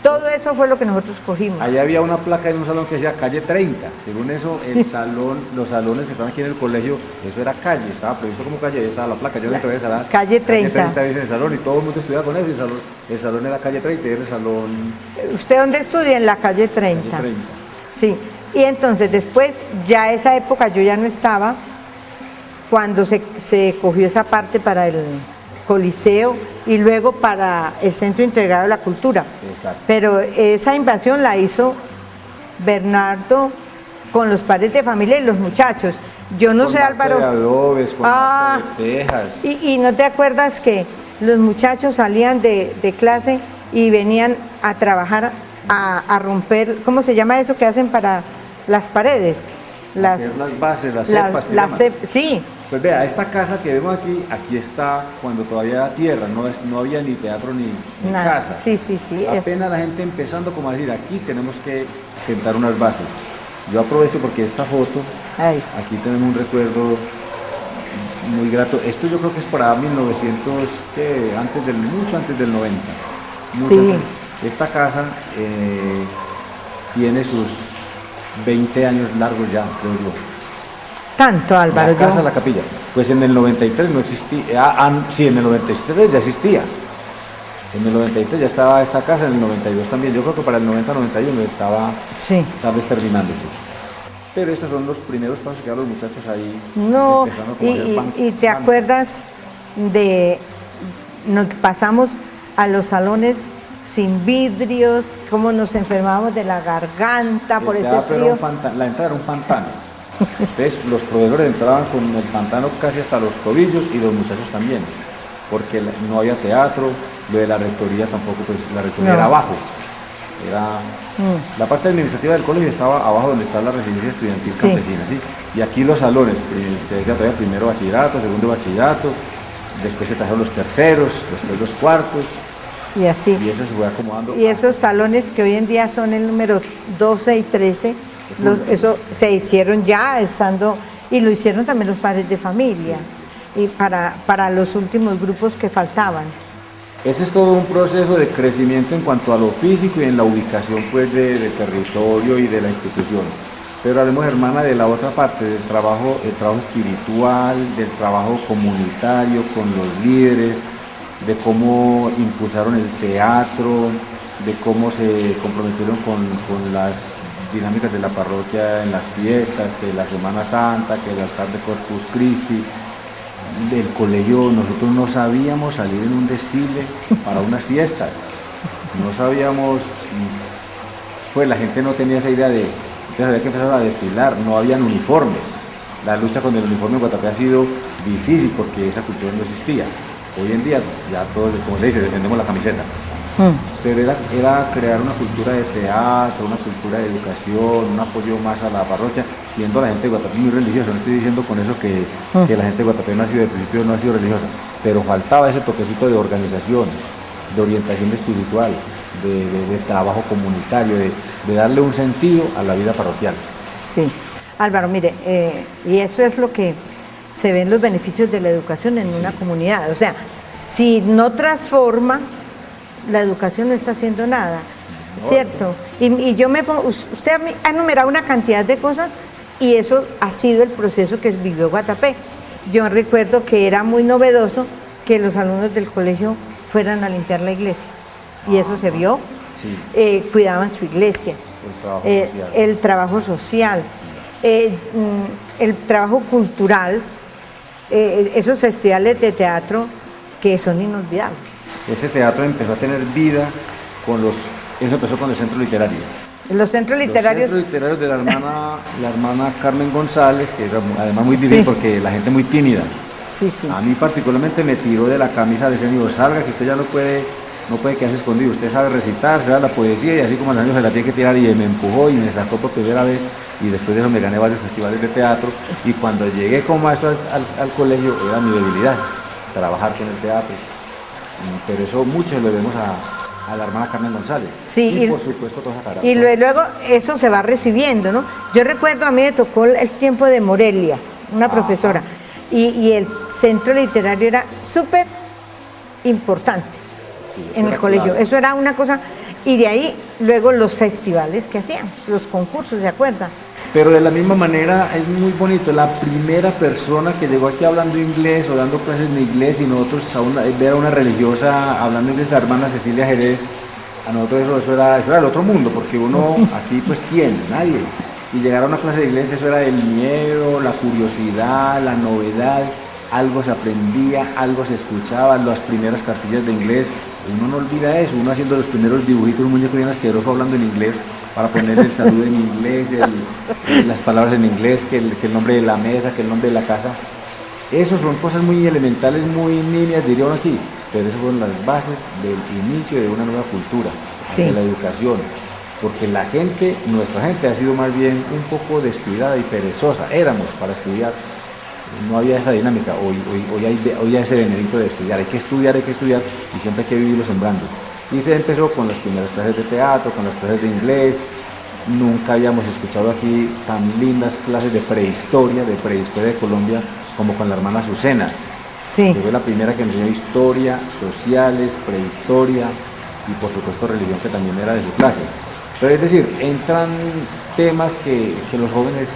Todo eso fue lo que nosotros cogimos. Allá había una placa en un salón que decía calle 30. Según eso, el salón, los salones que estaban aquí en el colegio, eso era calle, estaba previsto como calle, ahí estaba la placa. Yo le entregué esa Calle 30. Calle 30 dice el salón y todo el mundo estudiaba con eso. Y el salón era calle 30 y era el salón ¿Usted dónde estudia? En la calle 30. calle 30. Sí, y entonces después, ya esa época yo ya no estaba, cuando se cogió esa parte para el Coliseo y luego para el Centro Integrado de la Cultura. Exacto. Pero esa invasión la hizo Bernardo con los padres de familia y los muchachos. Yo no Con sé, marcha Álvaro. de adobes, con Ah, marcha de tejas. y no te acuerdas que los muchachos salían de clase y venían a trabajar a romper, ¿cómo se llama eso que hacen para las paredes? Las bases, las cepas. que llaman. Sí, Pues vea, esta casa que vemos aquí está cuando todavía era tierra, no había ni teatro ni nada. casa. Sí, sí, sí. Apenas la gente empezando como a decir, aquí tenemos que sentar unas bases. Yo aprovecho porque esta foto, Ay, sí. aquí tenemos un recuerdo muy grato. Esto yo creo que es para 1900, mucho antes del 90. Mucho Sí. antes. Esta casa tiene sus 20 años largos ya, creo yo. Tanto, Álvaro. La casa, yo- la capilla. Pues en el 93 no existía, sí, en el 93 ya existía. En el 93 ya estaba esta casa, en el 92 también. Yo creo que para el 90-91 estaba Sí. tal vez terminándose. Pero estos son los primeros pasos que dan los muchachos ahí. No, empezando como a hacer pan- y te pan. acuerdas nos pasamos a los salones sin vidrios, cómo nos enfermábamos de la garganta por El ese teatro era frío. un la entrada era un pantano. Entonces los profesores entraban con el pantano casi hasta los tobillos y los muchachos también, porque no había teatro, lo de la rectoría tampoco, pues la rectoría No. era abajo. La parte administrativa del colegio estaba abajo donde está la residencia estudiantil Sí. campesina, ¿sí? Y aquí los salones, se decía todavía primero bachillerato, segundo bachillerato, después se trajeron los terceros, después los cuartos, Y así. y eso se fue acomodando. Y esos salones que hoy en día son el número 12 y 13, eso se hicieron ya estando, y lo hicieron también los padres de familia, y para los últimos grupos que faltaban. Ese es todo un proceso de crecimiento en cuanto a lo físico y en la ubicación pues de territorio y de la institución. Pero hablemos, hermana, de la otra parte, el trabajo espiritual, del trabajo comunitario con los líderes, de cómo impulsaron el teatro, de cómo se comprometieron con las dinámicas de la parroquia en las fiestas, que la Semana Santa, que el altar de Corpus Christi. Del colegio nosotros no sabíamos salir en un desfile para unas fiestas, no sabíamos, pues la gente no tenía esa idea de, entonces había que empezar a desfilar, no habían uniformes, la lucha con el uniforme en Guatapé ha sido difícil porque esa cultura no existía, hoy en día ya todos, como se dice, defendemos la camiseta, pero era crear una cultura de teatro, una cultura de educación, un apoyo más a la parroquia, siendo la gente de Guatapé muy religiosa. No estoy diciendo con eso que la gente de Guatapé no ha sido de principio, no ha sido religiosa, pero faltaba ese toquecito de organización, de orientación espiritual, de trabajo comunitario, de darle un sentido a la vida parroquial. Sí, Álvaro, mire, y eso es lo que se ven los beneficios de la educación en una comunidad. O sea, si no transforma, la educación no está haciendo nada, ¿cierto? Y yo me pongo, usted ha enumerado una cantidad de cosas y eso ha sido el proceso que vivió Guatapé. Yo recuerdo que era muy novedoso que los alumnos del colegio fueran a limpiar la iglesia y eso se vio, sí. Cuidaban su iglesia, el trabajo social, el trabajo cultural, esos festivales de teatro que son inolvidables. Ese teatro empezó a tener vida eso empezó con el centro literario. Los centros literarios. Los centros literarios de la hermana Carmen González, que era además muy difícil, sí. Porque la gente muy tímida. Sí, sí. A mí particularmente me tiró de la camisa de ese niño, salga que usted ya no puede quedarse escondido, usted sabe recitar, sabe la poesía y así como los años se la tiene que tirar y me empujó y me sacó por primera vez y después de eso me gané varios festivales de teatro y cuando llegué como maestro al colegio era mi debilidad, trabajar con el teatro, pero eso mucho lo debemos a la hermana Carmen González. Sí, y por supuesto toda esa cara. Y luego eso se va recibiendo, ¿no? Yo recuerdo, a mí me tocó el tiempo de Morelia, una profesora, y el centro literario era súper importante, sí, en el colegio. Clave. Eso era una cosa, y de ahí luego los festivales que hacíamos, los concursos, ¿se acuerdan? Pero de la misma manera es muy bonito, la primera persona que llegó aquí hablando inglés o dando clases de inglés y nosotros ver a una religiosa hablando inglés, la hermana Cecilia Jerez, a nosotros eso era el otro mundo, porque uno aquí pues ¿quién? Nadie. Y llegar a una clase de inglés eso era el miedo, la curiosidad, la novedad, algo se aprendía, algo se escuchaba, las primeras cartillas de inglés, uno no olvida eso, uno haciendo los primeros dibujitos, un muñeco bien asqueroso hablando en inglés, para poner el saludo en inglés, las palabras en inglés, que el nombre de la mesa, que el nombre de la casa. Eso son cosas muy elementales, muy niñas, diría uno aquí, pero esas fueron las bases del inicio de una nueva cultura, sí. De la educación, porque nuestra gente ha sido más bien un poco descuidada y perezosa, éramos para estudiar, no había esa dinámica, hoy hay ese venerito de estudiar, hay que estudiar y siempre hay que vivirlo sembrando. Y se empezó con las primeras clases de teatro, con las clases de inglés. Nunca habíamos escuchado aquí tan lindas clases de prehistoria de Colombia, como con la hermana Azucena. Sí. Que fue la primera que nos enseñó historia, sociales, prehistoria y por supuesto religión, que también era de su clase. Pero es decir, entran temas que los jóvenes,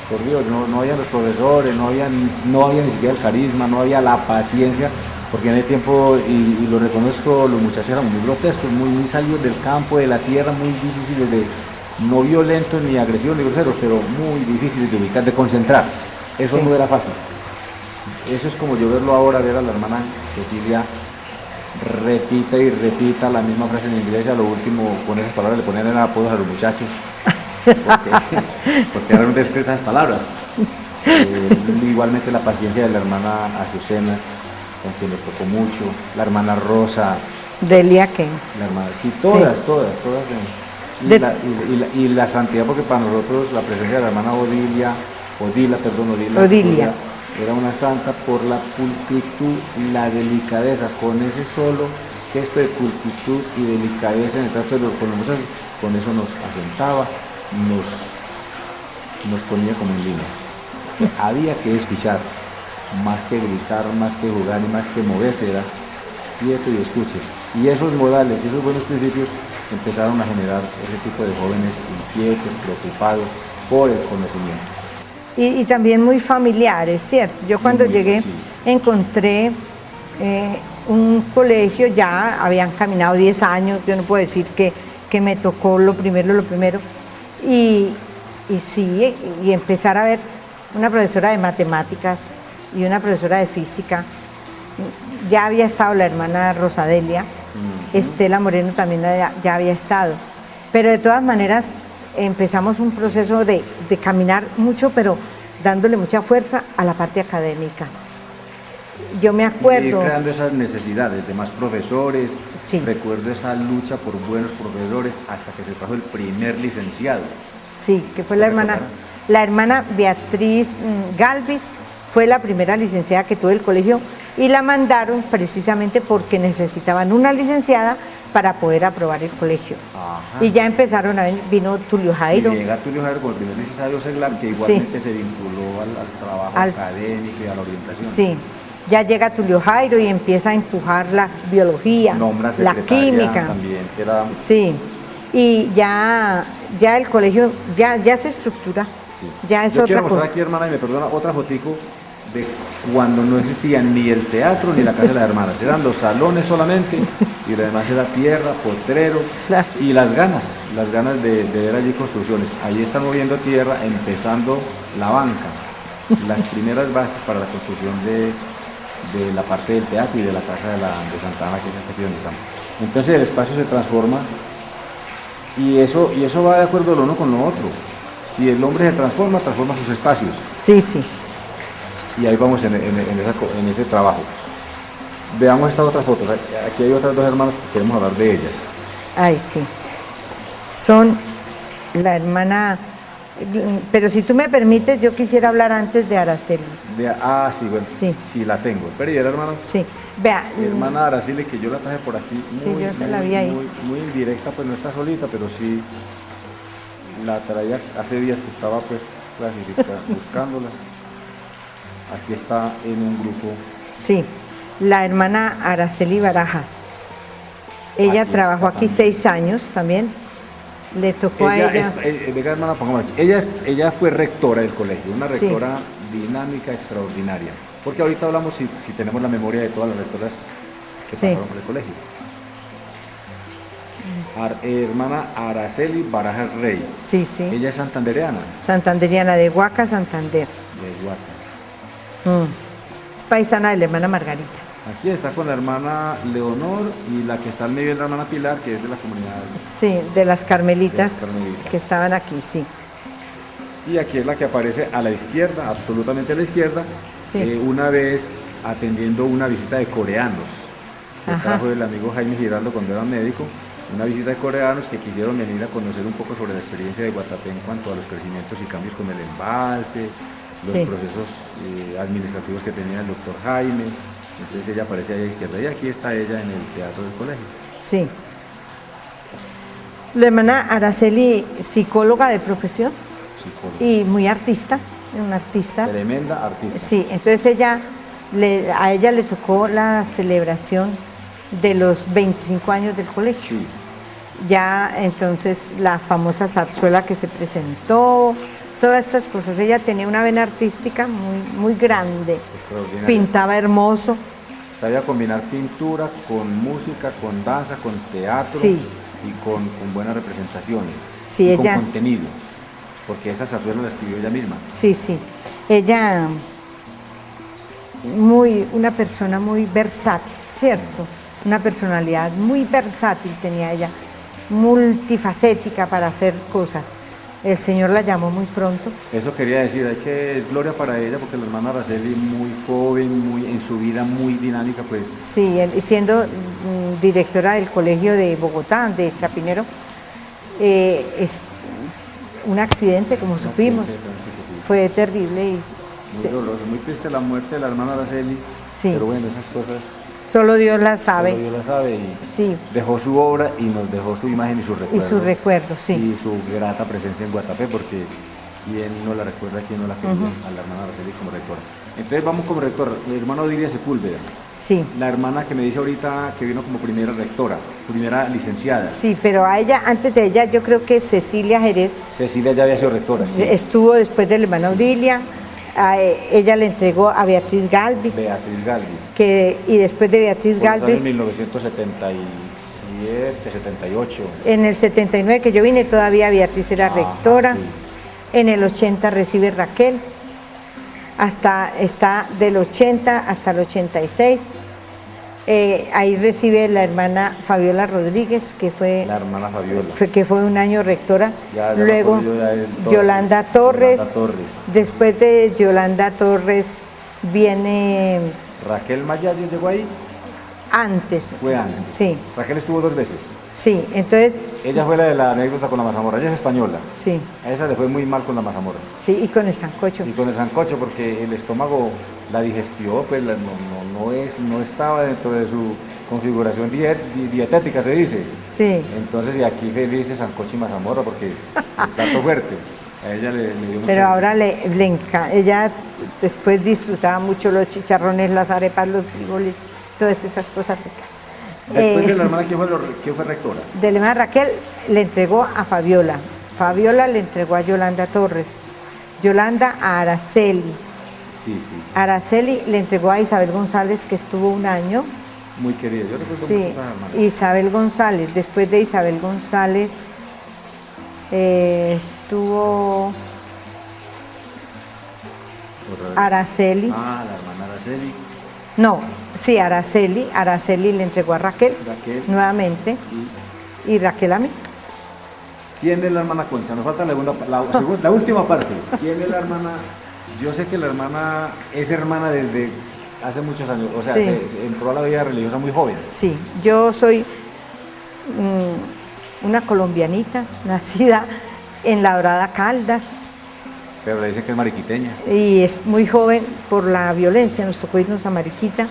por Dios, no habían los profesores, no había ni siquiera el carisma, no había la paciencia. Porque en el tiempo, y lo reconozco, los muchachos eran muy grotescos, muy salidos del campo, de la tierra, muy difíciles no violentos ni agresivos ni groseros, pero muy difíciles de ubicar, de concentrar. Eso sí. No era fácil. Eso es como yo ver a la hermana Cecilia, repita y repita la misma frase en inglés, y a lo último con esas palabras le ponían apodos a los muchachos, porque realmente escritas esas palabras. Igualmente la paciencia de la hermana Azucena, con quien le tocó mucho, la hermana Rosa. Delia ¿qué? La hermana, sí, todas. Y la santidad, porque para nosotros la presencia de la hermana Odila era una santa por la pulcritud y la delicadeza, con ese solo gesto de pulcritud y delicadeza en el trato con los muchachos, con eso nos asentaba, nos ponía como en línea. Había que escuchar, más que gritar, más que jugar y más que moverse, era quieto y escuche. Y esos modales y esos buenos principios empezaron a generar ese tipo de jóvenes inquietos, preocupados por el conocimiento. Y también muy familiares, ¿cierto? Yo cuando llegué encontré un colegio, ya habían caminado 10 años, yo no puedo decir que me tocó lo primero, y empezar a ver una profesora de matemáticas y una profesora de física. Ya había estado la hermana Rosadelia, Estela Moreno también ya había estado, pero de todas maneras empezamos un proceso de caminar mucho, pero dándole mucha fuerza a la parte académica. Yo me acuerdo... Y creando esas necesidades de más profesores, sí. Recuerdo esa lucha por buenos profesores hasta que se trajo el primer licenciado. Sí, que fue la hermana Beatriz Galvis, fue la primera licenciada que tuvo el colegio y la mandaron precisamente porque necesitaban una licenciada para poder aprobar el colegio. Ajá. Y ya empezaron a venir, vino Tulio Jairo. Y llega Tulio Jairo como el primer licenciado seglar, que igualmente se vinculó al trabajo académico y a la orientación. Sí, ya llega Tulio Jairo y empieza a empujar la biología, Nombra la secretaria química. También, que era, Sí, y ya el colegio ya se estructura, ya es Yo otra quiero mostrar cosa. aquí, hermana, y me perdona, otra fotico de cuando no existía ni el teatro ni la casa de las hermanas. Eran los salones solamente y lo demás era tierra, potrero Claro. y las ganas de ver allí construcciones. Allí están moviendo tierra, empezando la banca, las primeras bases para la construcción de la parte del teatro y de la casa de Santa Ana, que es aquí donde estamos. Entonces el espacio se transforma y eso va de acuerdo lo uno con lo otro. Si el hombre se transforma sus espacios. Sí, sí. Y ahí vamos en ese trabajo. Veamos estas otras fotos. Aquí hay otras dos hermanas que queremos hablar de ellas. Ay, sí. Son la hermana, pero si tú me permites, yo quisiera hablar antes de Araceli. Sí, bueno, Sí. sí la tengo. Espera, ¿y la hermana? Sí, vea. Hermana Araceli, que yo la traje por aquí muy, yo se la vi ahí. muy indirecta, pues no está solita, pero sí la traía hace días que estaba pues clasificada, buscándola. Aquí está en un grupo. Sí, la hermana Araceli Barajas. Ella Aquí trabajó está aquí también. 6 años también. Le tocó a ella. Venga, hermana, pongamos aquí. Ella fue rectora del colegio, una Sí. rectora dinámica, extraordinaria. Porque ahorita hablamos si tenemos la memoria de todas las rectoras que Sí. pasaron por el colegio. Hermana Araceli Barajas Rey. Sí, sí. Ella es santandereana, Santanderiana de Huaca, Santander. de Huaca. Es paisana de la hermana Margarita. Aquí está con la hermana Leonor y la que está al medio es la hermana Pilar, que es de la comunidad. Sí, de las carmelitas, De las carmelitas. que estaban aquí, sí. Y aquí es la que aparece a la izquierda, absolutamente a la izquierda, Sí. una vez atendiendo una visita de coreanos. Que Ajá. trajo el amigo Jaime Giraldo cuando era médico, una visita de coreanos que quisieron venir a conocer un poco sobre la experiencia de Guatapé en cuanto a los crecimientos y cambios con el embalse, los Sí. procesos administrativos que tenía el doctor Jaime. Entonces ella aparece allá a la izquierda y aquí está ella en el teatro del colegio. Sí. La hermana Araceli, psicóloga de profesión Psicóloga. y muy artista, una artista. Tremenda artista. Sí, entonces a ella le tocó la celebración de los 25 años del colegio. Sí. Ya entonces la famosa zarzuela que se presentó, todas estas cosas. Ella tenía una vena artística muy grande, Extraordinaria. pintaba hermoso. Sabía combinar pintura con música, con danza, con teatro Sí. y con buenas representaciones. Sí, y ella- con contenido, porque esa zarzuela la escribió ella misma. Sí, sí. Ella, una persona muy versátil, ¿cierto? Una personalidad muy versátil tenía ella, multifacética para hacer cosas. El Señor la llamó muy pronto. Eso quería decir, hay que es gloria para ella, porque la hermana Araceli, muy joven, muy en su vida, muy dinámica, pues Sí, siendo directora del colegio de Bogotá, de Chapinero, es un accidente, como supimos, fue terrible y muy doloroso, muy triste la muerte de la hermana Araceli, Sí. pero bueno, esas cosas solo Dios la sabe. solo Dios la sabe y Sí, dejó su obra y nos dejó su imagen y su y recuerdo. su recuerdo, sí. Y su grata presencia en Guatapé, porque quién no la recuerda, quién no la quería a la hermana Araceli como rectora. Entonces vamos como rectora, mi hermano Odilia Sepúlveda, Sí, la hermana que me dice ahorita que vino como primera rectora, primera licenciada. sí, pero a ella, antes de ella, yo creo que Cecilia Jerez Cecilia ya había sido rectora, sí. estuvo después de la hermana Odilia, ella le entregó a Beatriz Galvis, Beatriz Galvis. y después de Beatriz Por los años Galvis, 1977, 78. en el 79 que yo vine todavía Beatriz era Ajá, rectora, sí. en el 80 recibe Raquel, está del 80 hasta el 86, ahí recibe la hermana Fabiola Rodríguez, que fue La hermana Fabiola. que fue un año rectora, Ya luego me acuerdo yo de todo. Yolanda Torres, Yolanda Torres. después de Yolanda Torres viene Raquel Mayalles llegó ahí, antes, fue antes. sí, Raquel estuvo 2 veces. sí, entonces, Ella fue la de la anécdota con la mazamorra, ella es española. sí, A esa le fue muy mal con la mazamorra. sí, y con el sancocho, Y con el sancocho, porque el estómago la digestió, pues no estaba dentro de su configuración dietética, se dice. sí, Entonces, y aquí felices sancocho y mazamorra, porque el plato fuerte. A ella le dio mucho. Pero ahora le encanta. Ella después disfrutaba mucho los chicharrones, las arepas, los frijoles, todas esas cosas ricas. Después de la hermana, ¿quién fue rectora? De la hermana Raquel le entregó a Fabiola. Fabiola le entregó a Yolanda Torres. Yolanda a Araceli. Sí, sí. Araceli le entregó a Isabel González, que estuvo un año. Muy querida. Yo recuerdo Sí, mucho a esa hermana. Isabel González. Después de Isabel González estuvo Araceli. Ah, la hermana Araceli. No, sí, Araceli. Araceli le entregó a Raquel, nuevamente, y Raquel a mí. ¿Quién es la hermana Concha? Nos falta la última parte. ¿Quién es la hermana? Yo sé que la hermana es hermana desde hace muchos años, o sea, Sí. entró a la vida religiosa muy joven. Sí, yo soy una colombianita, nacida en La Dorada, Caldas, Pero le dicen que es mariquiteña. y es muy joven por la violencia, nos tocó irnos a Mariquita.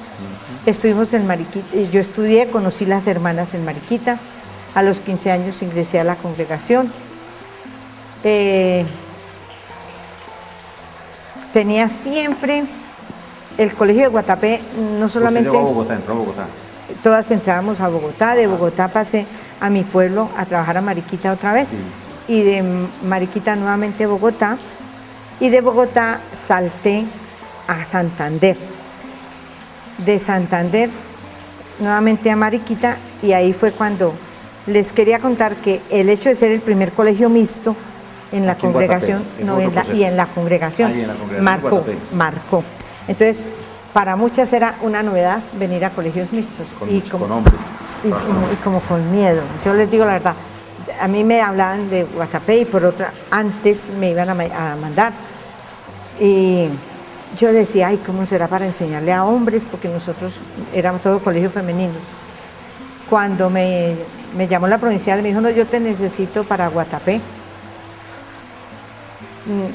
Estuvimos en Mariquita, yo estudié, conocí las hermanas en Mariquita, a los 15 años ingresé a la congregación. Tenía siempre el colegio de Guatapé, no solamente... Usted llegó a Bogotá, entró a Bogotá. Todas entrábamos a Bogotá, de Bogotá pasé a mi pueblo a trabajar a Mariquita otra vez, Sí. y de Mariquita nuevamente a Bogotá, y de Bogotá salté a Santander. De Santander nuevamente a Mariquita, y ahí fue cuando les quería contar que el hecho de ser el primer colegio mixto en la Aquí en congregación, Guatapé, no, es en otro la, proceso. y en la congregación, Ah, y en la congregación de Guatapé. marcó. Entonces, para muchas era una novedad venir a colegios mixtos. Con hombres. Y como con miedo. Yo les digo la verdad, a mí me hablaban de Guatapé y por otra, antes me iban a mandar. Y yo decía, ay, ¿cómo será para enseñarle a hombres? Porque nosotros éramos todos colegios femeninos. Cuando me llamó la provincial, me dijo, no, yo te necesito para Guatapé.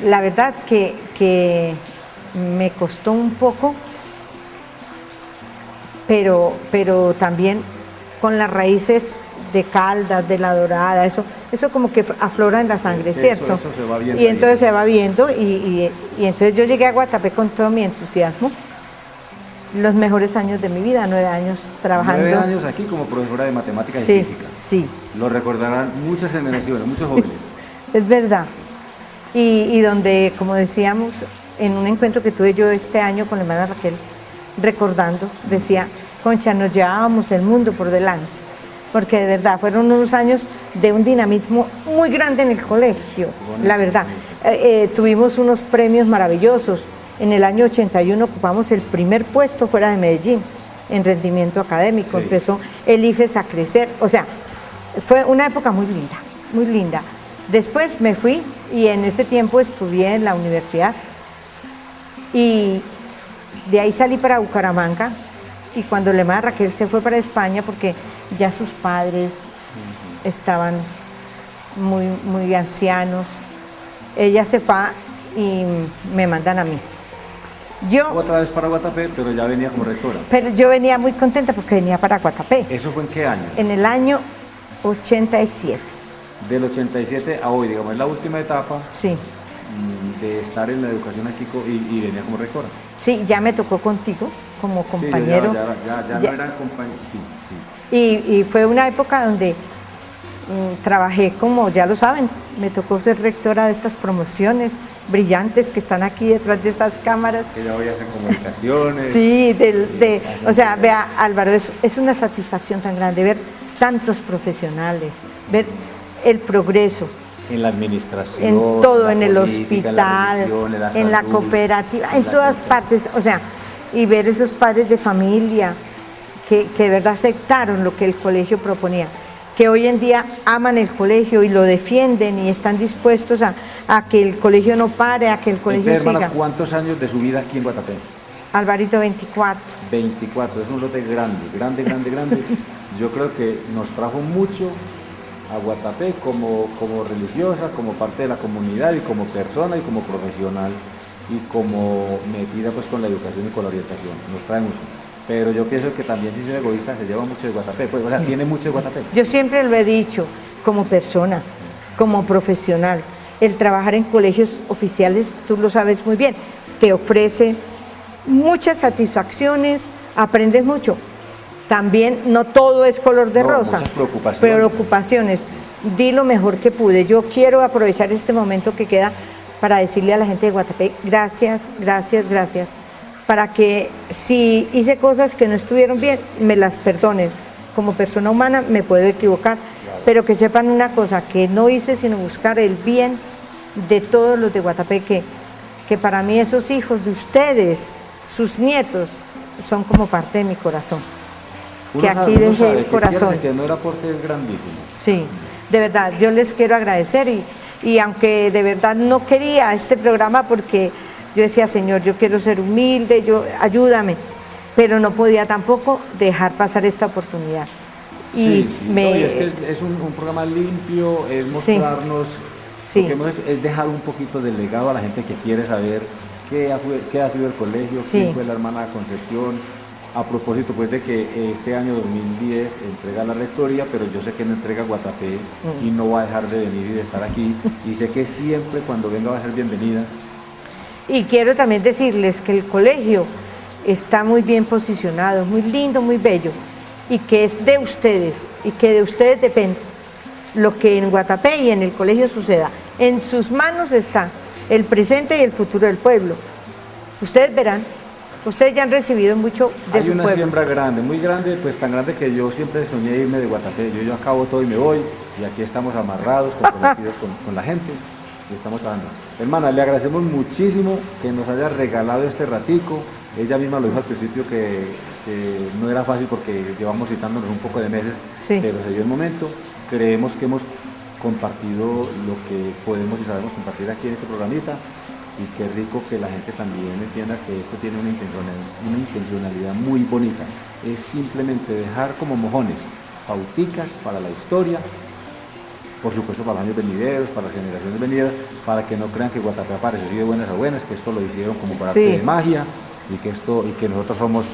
La verdad que me costó un poco, pero también con las raíces de Caldas, de La Dorada, eso como que aflora en la sangre, Sí, ¿cierto? eso se va viendo y ahí. entonces se va viendo y entonces yo llegué a Guatapé con todo mi entusiasmo. Los mejores años de mi vida, 9 años trabajando. 9 años aquí como profesora de matemáticas Sí, y física. sí, Lo recordarán muchas generaciones, muchos jóvenes. es verdad. Y donde, como decíamos, en un encuentro que tuve yo este año con la hermana Raquel, recordando, decía, Concha, nos llevábamos el mundo por delante, porque de verdad fueron unos años de un dinamismo muy grande en el colegio, la verdad. Tuvimos unos premios maravillosos. En el año 81 ocupamos el primer puesto fuera de Medellín en rendimiento académico. Sí. Empezó el IFES a crecer, o sea, fue una época muy linda, muy linda. Después me fui y en ese tiempo estudié en la universidad y de ahí salí para Bucaramanga, y cuando la hermana Raquel se fue para España porque ya sus padres estaban muy ancianos, ella se va y me mandan a mí. Otra vez para Guatapé, pero ya venía como rectora. Pero yo venía muy contenta porque venía para Guatapé. ¿Eso fue en qué año? En el año 87. Del 87 a hoy, digamos, es la última etapa Sí, de estar en la educación aquí y venía como rectora. sí, ya me tocó contigo como compañero. Sí, ya no eran compañeros. Sí, sí. Y fue una época donde trabajé, como ya lo saben, me tocó ser rectora de estas promociones brillantes que están aquí detrás de estas cámaras. Que ya voy a hacer comunicaciones. Sí, o sea, vea, Álvaro, es una satisfacción tan grande ver tantos profesionales, ver el progreso En la administración. en todo, en el política, hospital, en la salud, cooperativa, en la todas cultura. partes, o sea, y ver esos padres de familia que de verdad aceptaron lo que el colegio proponía, que hoy en día aman el colegio y lo defienden y están dispuestos a que el colegio no pare, a que el colegio Entonces, hermana, siga. ¿cuántos años de su vida aquí en Guatapé? Alvarito, 24. 24, es un lote grande. Yo creo que nos trajo mucho a Guatapé como religiosa, como parte de la comunidad y como persona y como profesional y como metida pues con la educación y con la orientación. Nos trae mucho. Pero yo pienso que también, si soy egoísta, se lleva mucho de Guatapé, pues, o sea, tiene mucho de Guatapé. Yo siempre lo he dicho, como persona, como profesional, el trabajar en colegios oficiales, tú lo sabes muy bien, te ofrece muchas satisfacciones, aprendes mucho. También no todo es color de rosa, muchas preocupaciones. preocupaciones. Di lo mejor que pude. Yo quiero aprovechar este momento que queda para decirle a la gente de Guatapé, gracias, gracias, gracias, para que si hice cosas que no estuvieron bien, me las perdonen. Como persona humana me puedo equivocar, pero que sepan una cosa, que no hice sino buscar el bien de todos los de Guatapé, que para mí esos hijos de ustedes, sus nietos, son como parte de mi corazón. Que aquí dejé el corazón. Que no el aporte es grandísimo. Sí, de verdad, yo les quiero agradecer y aunque de verdad no quería este programa porque yo decía, Señor, yo quiero ser humilde, ayúdame, pero no podía tampoco dejar pasar esta oportunidad. Y es que es un programa limpio, es mostrarnos, sí. Lo que hemos hecho es dejar un poquito del legado a la gente que quiere saber qué ha sido el colegio, sí. quién fue la hermana Concepción. A propósito pues de que este año 2010 entrega la rectoría, pero yo sé que no entrega Guatapé y no va a dejar de venir y de estar aquí, y sé que siempre cuando venga va a ser bienvenida. Y quiero también decirles que el colegio está muy bien posicionado, muy lindo, muy bello, y que es de ustedes, y que de ustedes depende lo que en Guatapé y en el colegio suceda. En sus manos está el presente y el futuro del pueblo. Ustedes verán. Ustedes ya han recibido mucho de su pueblo. Hay una siembra grande, muy grande, pues tan grande que yo siempre soñé irme de Guatapé. Yo acabo todo y me voy, y aquí estamos amarrados, comprometidos con la gente, y estamos trabajando. Hermana, le agradecemos muchísimo que nos haya regalado este ratico. Ella misma lo dijo al principio que no era fácil porque llevamos citándonos un poco de meses, sí. Pero se dio el momento. Creemos que hemos compartido lo que podemos y sabemos compartir aquí en este programita. Y qué rico que la gente también entienda que esto tiene una intencionalidad muy bonita. Es simplemente dejar como mojones, pauticas para la historia, por supuesto para los años venideros, para las generaciones venideras, para que no crean que Guatapé apareció así de buenas a buenas, que esto lo hicieron como para arte de magia, y que nosotros somos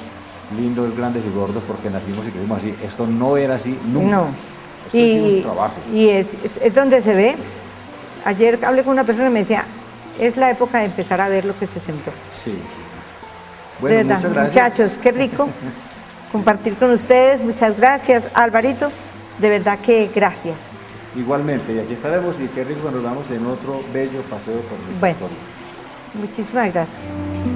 lindos, grandes y gordos porque nacimos y crecimos así. Esto no era así nunca. No. Esto ha sido un trabajo. Y es donde se ve. Ayer hablé con una persona y me decía, es la época de empezar a ver lo que se sembró. Sí. Bueno, de verdad, muchas gracias. muchachos, qué rico compartir con ustedes. Muchas gracias, Alvarito. De verdad que gracias. Igualmente, y aquí estaremos, y qué rico que nos vamos en otro bello paseo por nuestra historia. Muchísimas gracias.